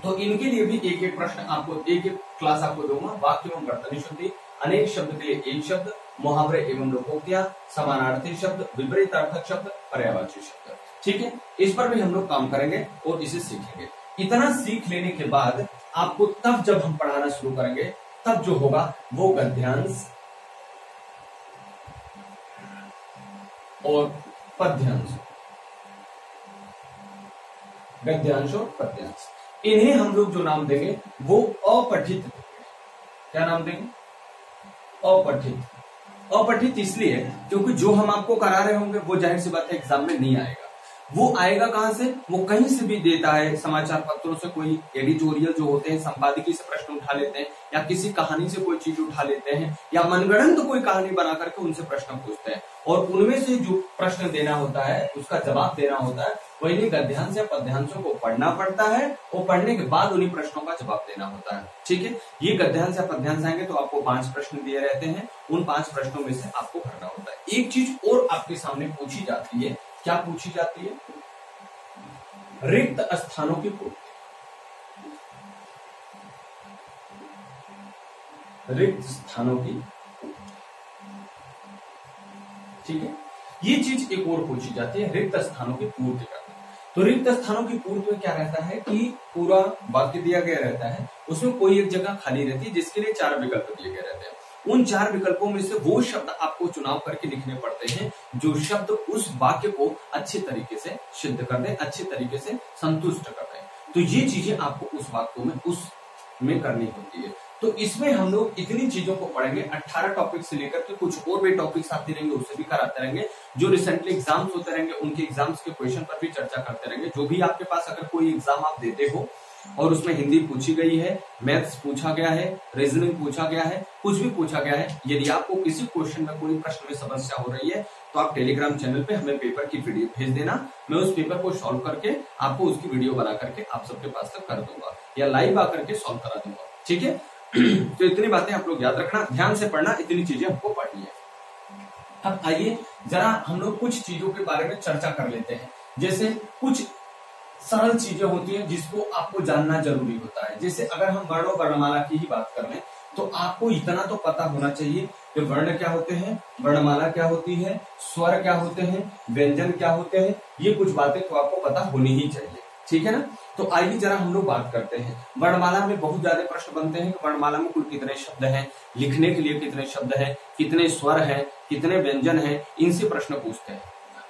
तो इनके लिए भी एक एक प्रश्न आपको, एक एक क्लास आपको दूंगा। वाक्य एवं वर्तनी शुद्धि, अनेक शब्द के लिए एक शब्द, मुहावरे एवं लोकोक्तियां, समानार्थी शब्द, विपरीतार्थक शब्द, पर्यायवाची शब्द। ठीक है, इस पर भी हम लोग काम करेंगे और इसे सीखेंगे। इतना सीख लेने के बाद आपको तब जब हम पढ़ाना शुरू करेंगे तब जो होगा वो गद्यांश और पद्यांश। गद्यांश और पद्यांश, इन्हें हम लोग जो नाम देंगे वो अपठित देंगे। क्या नाम देंगे? अपठित। अपठित इसलिए क्योंकि जो हम आपको करा रहे होंगे वो जाहिर सी बात है एग्जाम में नहीं आएगा। वो आएगा कहां से? वो कहीं से भी देता है, समाचार पत्रों से कोई एडिटोरियल जो होते हैं, संपादकीय से प्रश्न उठा लेते हैं, या किसी कहानी से कोई चीज उठा लेते हैं, या मनगढ़ंत कोई कहानी बना करके उनसे प्रश्न पूछते हैं, और उनमें से जो प्रश्न देना होता है उसका जवाब देना होता है। वही गद्यांश या पद्यांशों को पढ़ना पड़ता है और पढ़ने के बाद उन्हीं प्रश्नों का जवाब देना होता है। ठीक है, ये गद्यांश या पद्यांश आएंगे तो आपको 5 प्रश्न दिए रहते हैं, उन 5 प्रश्नों में से आपको भरना होता है। एक चीज और आपके सामने पूछी जाती है, क्या पूछी जाती है? रिक्त स्थानों की पूर्ति। रिक्त स्थानों की, ठीक है, ये चीज एक और पूछी जाती है, रिक्त स्थानों की पूर्ति करना। तो रिक्त स्थानों की पूर्ति में क्या रहता है कि पूरा वाक्य दिया गया रहता है, उसमें कोई एक जगह खाली रहती है जिसके लिए 4 विकल्प दिए गए रहते हैं। उन 4 विकल्पों में से वो शब्द आपको चुनाव करके लिखने पड़ते हैं जो शब्द उस वाक्य को अच्छे तरीके से सिद्ध कर दे, अच्छे तरीके से संतुष्ट कर दे। तो ये चीजें आपको उस वाक्यों में उसमें करनी होती है। तो इसमें हम लोग इतनी चीजों को पढ़ेंगे, 18 टॉपिक से लेकर के कुछ और भी टॉपिक्स आते रहेंगे, उससे भी कराते रहेंगे। जो रिसेंटली एग्जाम्स होते रहेंगे उनके एग्जाम्स के क्वेश्चन पर भी चर्चा करते रहेंगे। जो भी आपके पास अगर कोई एग्जाम आप देते हो और उसमें हिंदी पूछी गई है, मैथ्स पूछा गया है, रीजनिंग पूछा गया है, कुछ भी पूछा गया है, यदि आपको किसी क्वेश्चन में कोई प्रश्न में समस्या हो रही है तो आप टेलीग्राम चैनल पे हमें पेपर की पीडीएफ भेज देना। मैं उस पेपर को सॉल्व करके आपको उसकी वीडियो बना करके आप सबके पास तक कर दूंगा या लाइव आकर के सॉल्व करा दूंगा। ठीक है, तो इतनी बातें आप लोग याद रखना, ध्यान से पढ़ना, इतनी चीजें हमको पढ़नी है। अब आइए जरा हम लोग कुछ चीजों के बारे में चर्चा कर लेते हैं। जैसे कुछ सरल चीजें होती हैं जिसको आपको जानना जरूरी होता है। जैसे अगर हम वर्ण और वर्णमाला की ही बात कर लें तो आपको इतना तो पता होना चाहिए कि वर्ण क्या होते हैं, वर्णमाला क्या होती है, स्वर क्या होते हैं, व्यंजन क्या होते हैं, ये कुछ बातें तो आपको पता होनी ही चाहिए। ठीक है ना। तो आइए जरा हम लोग बात करते हैं। वर्णमाला में बहुत ज्यादा प्रश्न बनते हैं कि वर्णमाला में कुल कितने शब्द हैं, लिखने के लिए कितने शब्द हैं, कितने स्वर हैं, कितने व्यंजन हैं, इनसे प्रश्न पूछते हैं।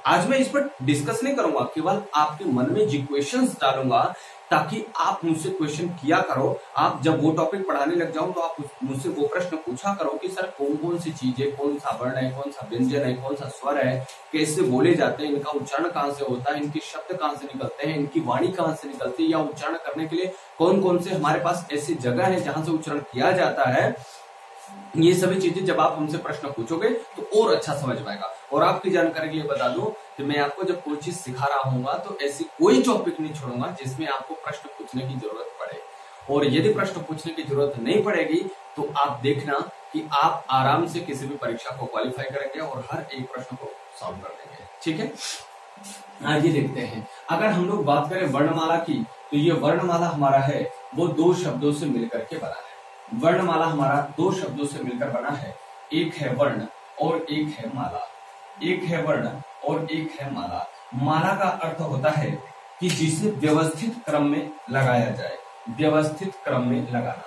आज मैं इस पर डिस्कस नहीं करूंगा, केवल आपके मन में जी क्वेश्चंस डालूंगा ताकि आप मुझसे क्वेश्चन किया करो। आप जब वो टॉपिक पढ़ाने लग जाओ तो आप मुझसे वो प्रश्न पूछा करो कि सर कौन कौन सी चीजें, कौन सा वर्ण है, कौन सा व्यंजन है, कौन सा स्वर है, कैसे बोले जाते हैं, इनका उच्चारण कहाँ से होता है, इनके शब्द कहाँ से निकलते हैं, इनकी वाणी कहाँ से निकलती है, या उच्चारण करने के लिए कौन कौन से हमारे पास ऐसी जगह है जहां से उच्चारण किया जाता है। ये सभी चीजें जब आप हमसे प्रश्न पूछोगे तो और अच्छा समझ पाएगा। और आपकी जानकारी के लिए बता दूं कि मैं आपको जब कोई चीज सिखा रहा हूँ तो ऐसी कोई टॉपिक नहीं छोड़ूंगा जिसमें आपको प्रश्न पूछने की जरूरत पड़े। और यदि प्रश्न पूछने की जरूरत नहीं पड़ेगी तो आप देखना कि आप आराम से किसी भी परीक्षा को क्वालिफाई करेंगे और हर एक प्रश्न को सॉल्व कर देंगे। ठीक है, आइए देखते हैं। अगर हम लोग बात करें वर्णमाला की तो ये वर्णमाला हमारा है वो 2 शब्दों से मिलकर के बना है। वर्णमाला हमारा 2 शब्दों से मिलकर बना है, एक है वर्ण और एक है माला। एक है वर्ण और एक है माला। माला का अर्थ होता है कि जिसे व्यवस्थित क्रम में लगाया जाए, व्यवस्थित क्रम में लगाना,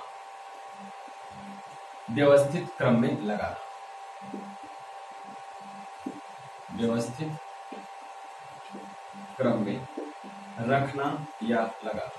व्यवस्थित क्रम में लगाना, व्यवस्थित क्रम में रखना या लगाना।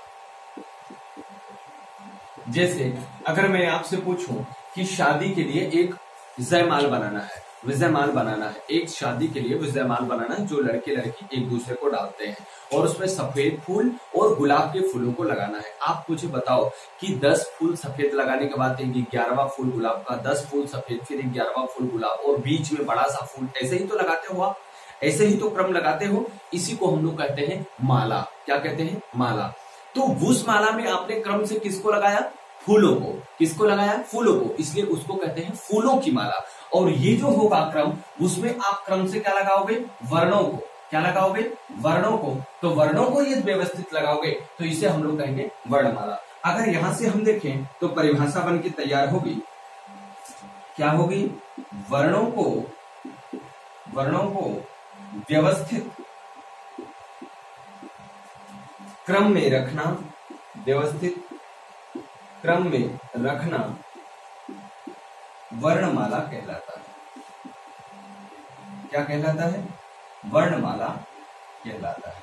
जैसे अगर मैं आपसे पूछूं कि शादी के लिए एक जयमाल बनाना है, विजयमाल बनाना है, एक शादी के लिए विजयमाल बनाना है जो लड़के लड़की एक दूसरे को डालते हैं और उसमें सफेद फूल और गुलाब के फूलों को लगाना है। आप मुझे बताओ कि 10 फूल सफेद लगाने के बाद 11वां फूल गुलाब का, 10 फूल सफेद, फिर 11वां फूल गुलाब और बीच में बड़ा सा फूल, ऐसे ही तो लगाते हो आप, ऐसे ही तो क्रम लगाते हो। इसी को हम लोग कहते हैं माला। क्या कहते हैं? माला। तो उस माला में आपने क्रम से किसको लगाया? फूलों को। किसको लगाया? फूलों को, इसलिए उसको कहते हैं फूलों की माला। और ये जो होगा क्रम, उसमें आप क्रम से क्या लगाओगे? वर्णों को। क्या लगाओगे? वर्णों को। तो वर्णों को ये व्यवस्थित लगाओगे तो इसे हम लोग कहेंगे वर्णमाला। अगर यहां से हम देखें तो परिभाषा बन के तैयार होगी, क्या होगी? वर्णों को व्यवस्थित क्रम में रखना, व्यवस्थित क्रम में रखना वर्णमाला कहलाता है। क्या कहलाता है? वर्णमाला कहलाता है।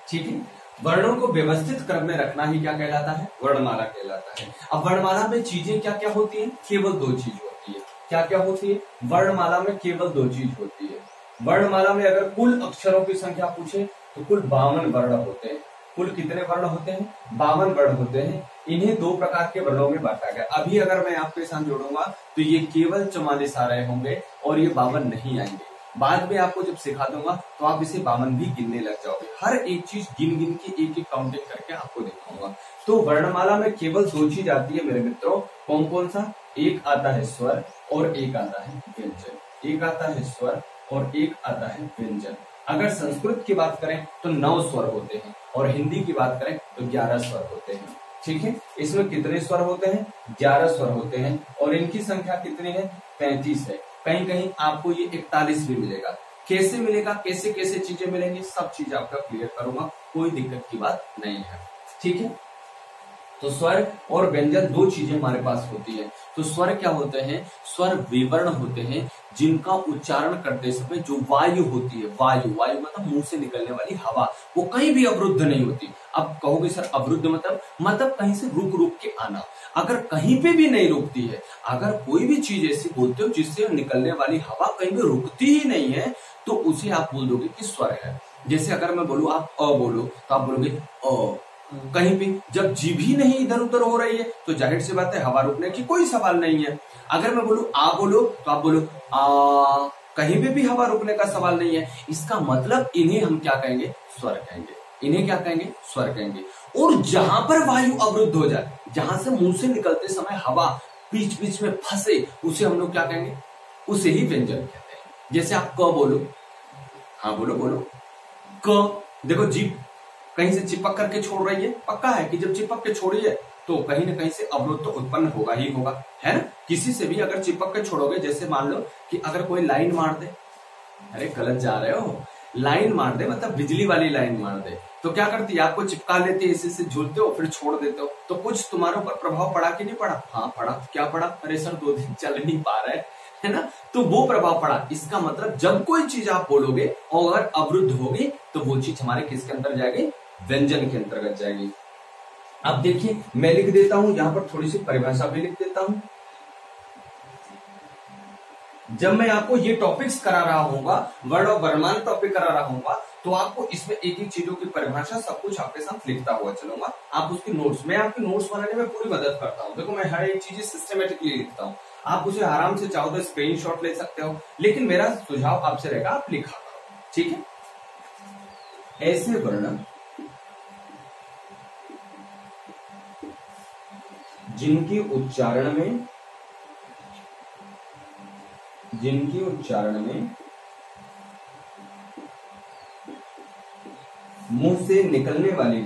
ठीक है, वर्णों को व्यवस्थित क्रम में रखना ही क्या कहलाता है? वर्णमाला कहलाता है। अब वर्णमाला में चीजें क्या क्या होती हैं? केवल 2 चीज होती है। क्या क्या होती है? वर्णमाला में केवल 2 चीज होती है। वर्णमाला में अगर कुल अक्षरों की संख्या पूछे तो कुल 52 वर्ण होते हैं। कुल कितने वर्ण होते हैं? 52 वर्ण होते हैं। इन्हें 2 प्रकार के वर्णों में बांटा गया। अभी अगर मैं आपके साथ जोड़ूंगा तो ये केवल 44 आ रहे होंगे और ये 52 नहीं आएंगे। बाद में आपको जब सिखा दूंगा तो आप इसे 52 भी गिनने लग जाओगे। हर एक चीज गिन गिन के एक एक काउंटिंग करके आपको दिखाऊंगा। तो वर्णमाला में केवल 2 चीज आती है मेरे मित्रों। कौन कौन सा? एक आता है स्वर और एक आता है व्यंजन। एक आता है स्वर और एक आता है व्यंजन। अगर संस्कृत की बात करें तो 9 स्वर होते हैं और हिंदी की बात करें तो 11 स्वर होते हैं। ठीक है, इसमें कितने स्वर होते हैं? 11 स्वर होते हैं और इनकी संख्या कितनी है? 35 है। कहीं कहीं आपको ये 41 भी मिलेगा। कैसे मिलेगा, कैसे कैसे चीजें मिलेंगी, सब चीज आपका क्लियर करूंगा, कोई दिक्कत की बात नहीं है। ठीक है, तो स्वर और व्यंजन दो चीजें हमारे पास होती है। तो स्वर क्या होते हैं? स्वर विवर्ण होते हैं जिनका उच्चारण करते समय जो वायु होती है, वायु मतलब मुंह से निकलने वाली हवा, वो कहीं भी अवरुद्ध नहीं होती। अब कहोगे सर अवरुद्ध मतलब कहीं से रुक रुक के आना। अगर कहीं पे भी नहीं रुकती है, अगर कोई भी चीज ऐसी बोलते हो जिससे निकलने वाली हवा कहीं भी रुकती ही नहीं है, तो उसे आप बोल दोगे कि स्वर है। जैसे अगर मैं बोलूं आप अ बोलो, तो आप बोलोगे अ। कहीं भी जब जीभ ही नहीं इधर उधर हो रही है, तो जाहिर सी बात है हवा रुकने की कोई सवाल नहीं है। अगर मैं बोलूं आ बोलो, तो आप बोलो आ, कहीं पे भी हवा रुकने का सवाल नहीं है। इसका मतलब इन्हें हम क्या कहेंगे? स्वर कहेंगे। इन्हें क्या कहेंगे? स्वर कहेंगे। और जहां पर वायु अवरुद्ध हो जाए, जहां से मुंह से निकलते समय हवा बीच बीच में फंसे, उसे हम लोग क्या कहेंगे? उसे ही व्यंजन कहते हैं। जैसे आप क बोलो, हाँ बोलो बोलो क, देखो जीभ कहीं से चिपक करके छोड़ रही है, पक्का है कि जब चिपक के छोड़ी है तो कहीं ना कहीं से अवरोध तो उत्पन्न होगा ही होगा, है ना? किसी से भी अगर चिपक के छोड़ोगे, जैसे मान लो कि अगर कोई लाइन मार दे, अरे गलत जा रहे हो, लाइन मार दे मतलब बिजली वाली लाइन मार दे, तो क्या करती है? आपको चिपका लेती है, इसी से झूलते हो फिर छोड़ देते हो, तो कुछ तुम्हारे ऊपर प्रभाव पड़ा कि नहीं पड़ा? हाँ पड़ा। क्या पड़ा? अरे सर 2 दिन चल नहीं पा रहा है ना? तो वो प्रभाव पड़ा। इसका मतलब जब कोई चीज आप बोलोगे और अगर अवरुद्ध होगी, तो वो चीज हमारे किसके अंदर जाएगी? व्यंजन के अंतर्गत जाएगी। अब देखिए मैं लिख देता हूं, यहां पर थोड़ी सी परिभाषा भी लिख देता हूं। जब मैं आपको ये टॉपिक्स करा रहा हूँगा, वर्ण और वर्णमान टॉपिक करा रहा हूँगा, तो आपको इसमें एक एक चीजों की परिभाषा सब कुछ आपके साथ लिखता हुआ चलूंगा। आप उसकी नोट्स, मैं आपकी नोट्स बनाने में पूरी मदद करता हूँ। देखो मैं हर एक चीज सिस्टमेटिकली लिखता हूँ। आप उसे आराम से चाहो तो स्क्रीनशॉट ले सकते हो, लेकिन मेरा सुझाव आपसे रहेगा आप लिखा करो, ठीक है? ऐसे वर्ण जिनकी उच्चारण में मुंह से निकलने वाली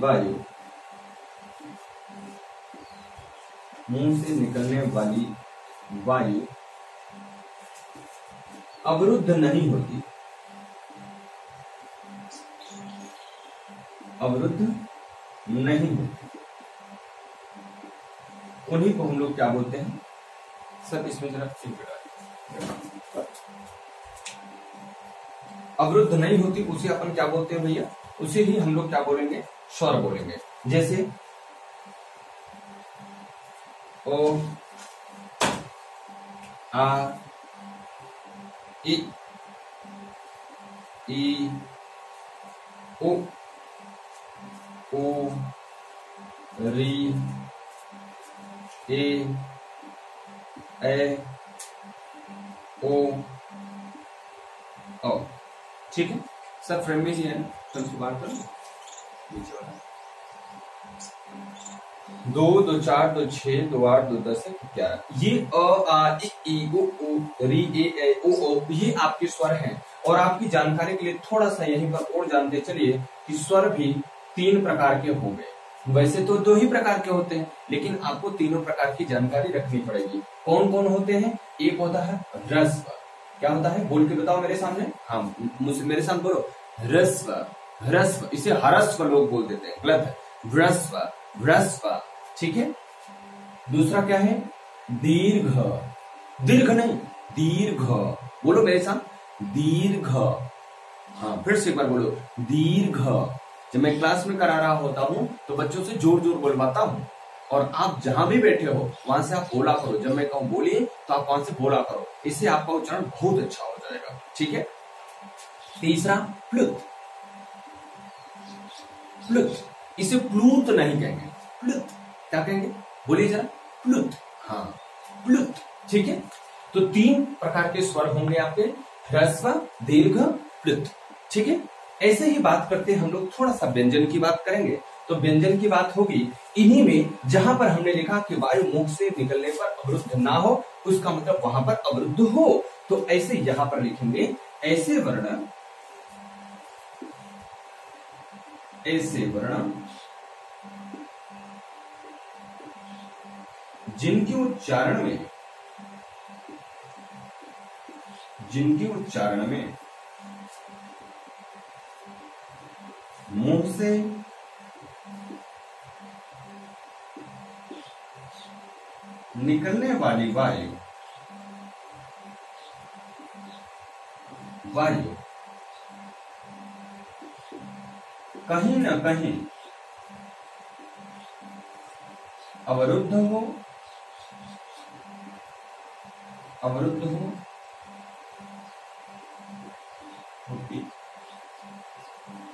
वायु अवरुद्ध नहीं होती, उन्हीं को हम लोग क्या बोलते हैं? सर इसमें जरा अवरुद्ध नहीं होती, उसे अपन क्या बोलते हैं भैया? उसे ही हम लोग क्या बोलेंगे? स्वर बोलेंगे। जैसे ओ, आ, ई, ओ, री, ए, ओ, ओ। ठीक है सर, फ्रेम में ही है ना? तो इसको बात करो नीचे वाला। 2 2 4 2 6 2 8 2 10 11, ये अ आ ई उ री ए ओ ओ, ये आपके स्वर हैं। और आपकी जानकारी के लिए थोड़ा सा यहीं पर और जानते चलिए कि स्वर भी 3 प्रकार के होंगे। वैसे तो 2 ही प्रकार के होते हैं, लेकिन आपको तीनों प्रकार की जानकारी रखनी पड़ेगी। कौन कौन होते हैं? एक होता है ह्रस्व। क्या होता है? बोल के बताओ मेरे सामने। हाँ मुझसे मेरे साथ बोलो। ह्रस्व, इसे हरस्व लोग बोल देते हैं, गलत है। ह्रस्व, ठीक है। दूसरा क्या है? दीर्घ नहीं, दीर्घ। बोलो मेरे साथ, दीर्घ। हाँ फिर से एक बार बोलो, दीर्घ। जब मैं क्लास में करा रहा होता हूं तो बच्चों से जोर जोर बोलवाता हूं, और आप जहां भी बैठे हो वहां से आप बोला करो। जब मैं कहूं बोलिए तो आप वहां से बोला करो, इससे आपका उच्चारण बहुत अच्छा हो जाएगा, ठीक है। तीसरा प्लुत, इसे प्लूत नहीं कहेंगे, प्लुत। क्या कहेंगे? बोलिए जरा, प्लुत। हाँ प्लुत, ठीक है। तो 3 प्रकार के स्वर होंगे आपके, ह्रस्व, दीर्घ, प्लुत, ठीक है। ऐसे ही बात करते हैं हम लोग, थोड़ा सा व्यंजन की बात करेंगे। तो व्यंजन की बात होगी इन्हीं में जहां पर हमने लिखा कि वायु मुख से निकलने पर अवरुद्ध ना हो, उसका मतलब वहां पर अवरुद्ध हो। तो ऐसे यहां पर लिखेंगे, ऐसे वर्ण जिनकी उच्चारण में मुंह से निकलने वाली वायु कहीं न कहीं अवरुद्ध हो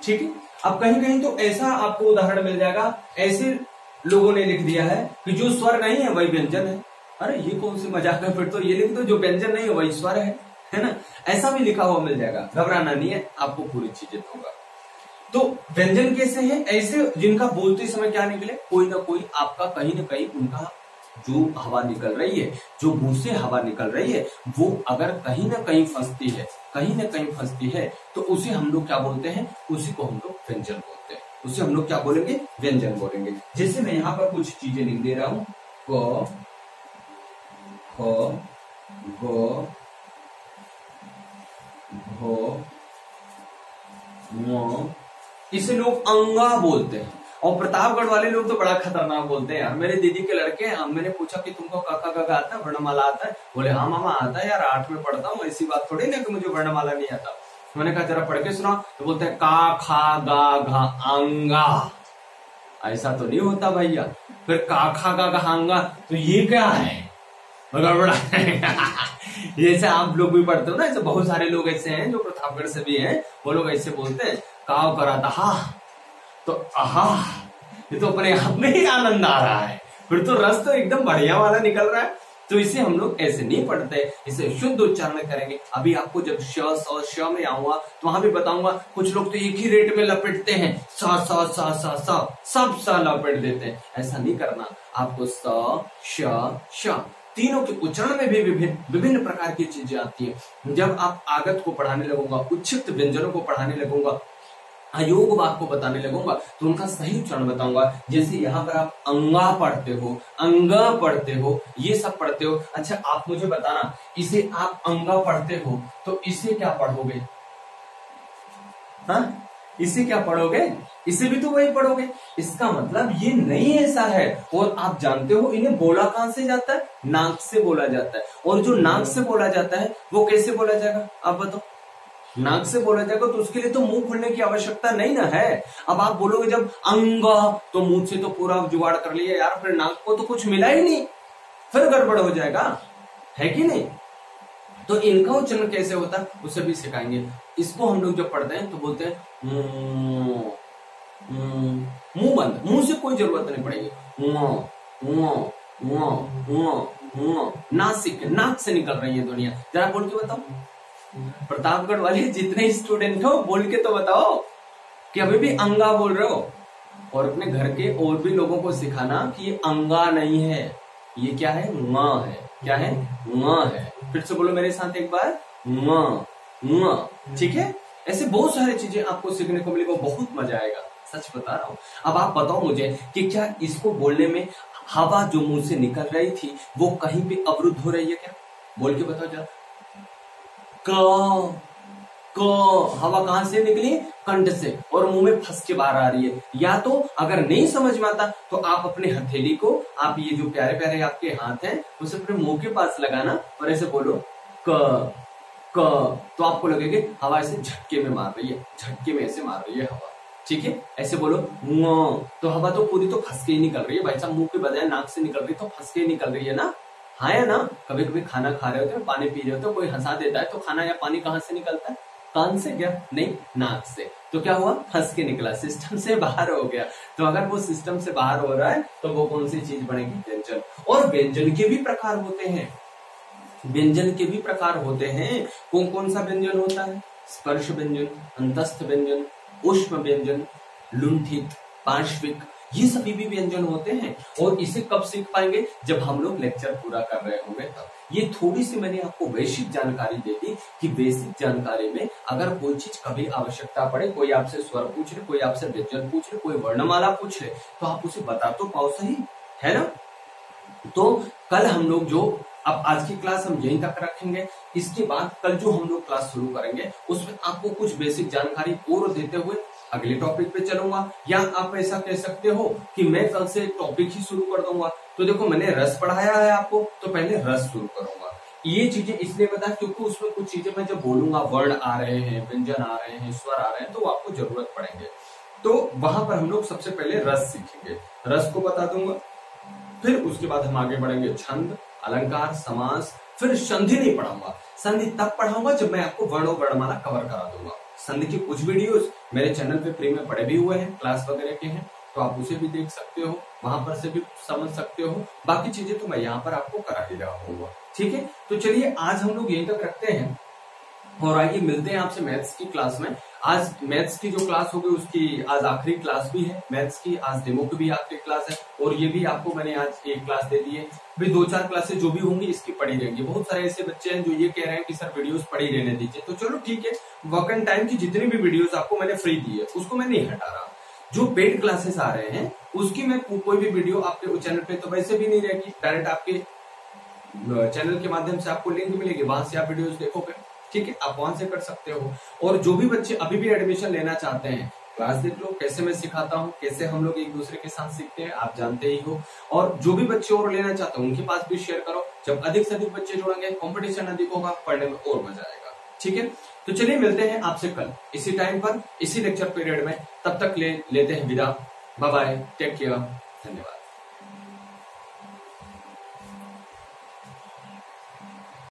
ठीक है। अब कहीं कहीं तो ऐसा आपको उदाहरण मिल जाएगा, ऐसे लोगों ने लिख दिया है कि जो स्वर नहीं है वही व्यंजन है। अरे ये कौन सी मजाक है, फिर तो ये लिख दो जो व्यंजन नहीं है वही स्वर है ना। ऐसा भी लिखा हुआ मिल जाएगा, घबराना नहीं है, आपको पूरी चीजें होगा। तो व्यंजन कैसे हैं? ऐसे जिनका बोलते समय क्या निकले, कोई ना कोई आपका कहीं ना कहीं उनका जो हवा निकल रही है, जो मुंह से हवा निकल रही है, वो अगर कहीं ना कहीं फंसती है तो उसे हम लोग क्या बोलते हैं? उसी को हम लोग व्यंजन बोलते हैं। उसे हम लोग क्या बोलेंगे? व्यंजन बोलेंगे। जैसे मैं यहाँ पर कुछ चीजें लिख दे रहा हूं, क, ख, ग, घ, ङ, इसे लोग अंगा बोलते हैं। और प्रतापगढ़ वाले लोग तो बड़ा खतरनाक बोलते हैं यार। मेरे दीदी के लड़के हैं, मैंने पूछा कि तुमको काका काका आता है, वर्णमाला आता है? बोले हाँ मामा आता है यार, 8 में पढ़ता हूँ। ऐसी बात थोड़ी ना कि मुझे वर्णमाला नहीं आता। मैंने कहा जरा पढ़ के सुना, तो बोलते हैं का खा गा घा अंगा। ऐसा तो नहीं होता भैया। फिर का खा गा घा अंगा, तो ये क्या है? गड़बड़ा जैसे आप लोग भी पढ़ते हो ना, ऐसे बहुत सारे लोग ऐसे हैं जो प्रतापगढ़ से भी हैं, वो लोग ऐसे बोलते हैं काव कराता हा, तो आहा, ये तो अपने आप में ही आनंद आ रहा है, फिर तो रस तो एकदम बढ़िया वाला निकल रहा है। तो इसे हम लोग ऐसे नहीं पढ़ते, इसे शुद्ध उच्चारण करेंगे। अभी आपको जब श में आऊंगा तो वहां भी बताऊंगा। कुछ लोग तो एक ही रेट में लपेटते हैं, सब सा लपेट देते हैं। ऐसा नहीं करना, आपको श तीनों के उच्चारण में भी विभिन्न प्रकार की चीजें आती है। जब आप आगत को पढ़ाने लगूंगा, उच्छिष्ट व्यंजनों को पढ़ाने लगूंगा, अयोग वाक को बताने लगूंगा, तो उनका सही उच्चारण बताऊंगा। जैसे यहाँ पर आप अंगा पढ़ते हो, अंगा पढ़ते हो, ये सब पढ़ते हो। अच्छा आप मुझे बताना, इसे आप अंगा पढ़ते हो तो इसे क्या पढ़ोगे? हाँ, इसे क्या पढ़ोगे? इसे भी तो वही पढ़ोगे। इसका मतलब ये नहीं ऐसा है। और आप जानते हो इन्हें बोला कहां से जाता है? नाक से बोला जाता है। और जो नाक से बोला जाता है वो कैसे बोला जाएगा? आप बताओ। नाक से बोला जाएगा तो उसके लिए तो मुंह खोलने की आवश्यकता नहीं ना है। अब आप बोलोगे जब अंगा, तो मुंह से तो पूरा जुगाड़ कर लिया यार, फिर नाक को तो कुछ मिला ही नहीं, फिर गड़बड़ हो जाएगा, है कि नहीं? तो इनका उच्चारण कैसे होता है उसे भी सिखाएंगे। इसको हम लोग जब पढ़ते हैं तो बोलते हैं मुंह बंद, मुंह से कोई जरूरत नहीं पड़ेगी। नासिक, नाक से निकल रही है दुनिया। जरा बोल के बताओ, प्रतापगढ़ वाले जितने स्टूडेंट हो बोल के तो बताओ कि अभी भी अंगा बोल रहे हो। और अपने घर के और भी लोगों को सिखाना कि ये अंगा नहीं है, ये क्या है? ङ है। क्या है? ङ है। फिर से बोलो मेरे साथ एक बार, ङ। ठीक है? ऐसे बहुत सारी चीजें आपको सीखने को मिलेगा, बहुत मजा आएगा, सच बता रहा हूं। अब आप बताओ मुझे कि क्या इसको बोलने में हवा जो मुंह से निकल रही थी वो कहीं पे अवरुद्ध हो रही है क्या? बोल के बताओ जरा। क हवा कहां से निकली? कंठ से, और मुंह में फंस के बाहर आ रही है। या तो अगर नहीं समझ में आता तो आप अपने हथेली को, आप ये जो प्यारे प्यारे आपके हाथ हैं उसे अपने मुंह के पास लगाना और ऐसे बोलो क, तो आपको लगेगा हवा ऐसे झटके में मार रही है, झटके में ऐसे मार रही है हवा। ठीक है? ऐसे बोलो ङ, तो हवा तो पूरी तो फंस के ही निकल रही है भाई साहब, मुंह के बजाय नाक से निकल रही तो फंस के ही निकल रही है ना। हाँ या ना? कभी कभी खाना खा रहे होते हो, पानी पी रहे होते हो, कोई हंसा देता है तो खाना या पानी कहां से निकलता है? कान से क्या? नहीं, नाक से। तो क्या हुआ? फंस के निकला, सिस्टम से बाहर हो गया। तो अगर वो सिस्टम से बाहर हो रहा है तो वो कौन सी चीज बनेगी? व्यंजन। और व्यंजन के भी प्रकार होते हैं, व्यंजन के भी प्रकार होते हैं। कौन कौन सा व्यंजन होता है? स्पर्श व्यंजन, अंतस्थ व्यंजन, ऊष्म व्यंजन, लुंठित, पार्श्विक, ये सभी भी व्यंजन होते हैं। और इसे कब सीख पाएंगे? जब हम लोग लेक्चर पूरा कर रहे होंगे तब। ये थोड़ी सी मैंने आपको बेसिक जानकारी दे दी कि बेसिक जानकारी में अगर कोई चीज कभी आवश्यकता पड़े, कोई आपसे स्वर पूछ ले, कोई आपसे व्यंजन पूछ ले, कोई वर्णमाला पूछ ले, तो आप उसे बता तो पाओ, सही है ना? तो कल हम लोग जो, अब आज की क्लास हम यहीं तक रखेंगे। इसके बाद कल जो हम लोग क्लास शुरू करेंगे उसमें आपको कुछ बेसिक जानकारी और देते हुए अगले टॉपिक पे चलूंगा, या आप ऐसा कह सकते हो कि मैं कल से एक टॉपिक ही शुरू कर दूंगा। तो देखो मैंने रस पढ़ाया है आपको, तो पहले रस शुरू करूंगा। ये चीजें इसलिए बता क्योंकि उसमें कुछ चीजें मैं जब बोलूंगा, वर्ण आ रहे हैं, व्यंजन आ रहे हैं, स्वर आ रहे हैं, तो आपको जरूरत पड़ेंगे। तो वहां पर हम लोग सबसे पहले रस सीखेंगे, रस को बता दूंगा। फिर उसके बाद हम आगे बढ़ेंगे छंद, अलंकार, समास, फिर संधि नहीं पढ़ाऊंगा। संधि तब पढ़ाऊंगा जब मैं आपको वर्ण और वर्णमाला कवर करा दूंगा। संधि की कुछ वीडियोस मेरे चैनल पे फ्री में पड़े भी हुए हैं, क्लास वगैरह के हैं, तो आप उसे भी देख सकते हो, वहां पर से भी समझ सकते हो। बाकी चीजें तो मैं यहाँ पर आपको करा ही रहा हूँ। ठीक है, तो चलिए आज हम लोग यहीं तक रखते हैं और आइए मिलते हैं आपसे मैथ्स की क्लास में। आज मैथ्स की जो क्लास होगी उसकी आज आखिरी क्लास भी है मैथ्स की, आज डेमो की भी आखिरी क्लास है, और ये भी आपको मैंने आज एक क्लास दे दी है। भी 2-4 क्लासेस जो भी होंगी इसकी पढ़ी रहेंगी। बहुत सारे ऐसे बच्चे हैं जो ये कह रहे हैं कि सर वीडियोस पढ़ी रहने दीजिए, तो चलो ठीक है, वर्क एंड टाइम की जितनी भी वीडियोस आपको मैंने फ्री दी है उसको मैं नहीं हटा रहा। जो पेड क्लासेस आ रहे हैं उसकी मैं कोई भी वीडियो आपके चैनल पे तो वैसे भी नहीं रहेगी, डायरेक्ट आपके चैनल के माध्यम से आपको लिंक मिलेगी, वहां से आप वीडियोस देखोगे। ठीक है, आप वहां से कर सकते हो। और जो भी बच्चे अभी भी एडमिशन लेना चाहते हैं, क्लास देख लो कैसे मैं सिखाता हूँ, कैसे हम लोग एक दूसरे के साथ सीखते हैं, आप जानते ही हो। और जो भी बच्चे और लेना चाहते हो उनके पास भी शेयर करो। जब अधिक से अधिक बच्चे जुड़ेंगे, कंपटीशन अधिक होगा, पढ़ने में और मजा आएगा। ठीक है, तो चलिए मिलते हैं आपसे कल इसी टाइम पर, इसी लेक्चर पीरियड में। तब तक लेते हैं विदा। बाय बाय, टेक केयर, धन्यवाद।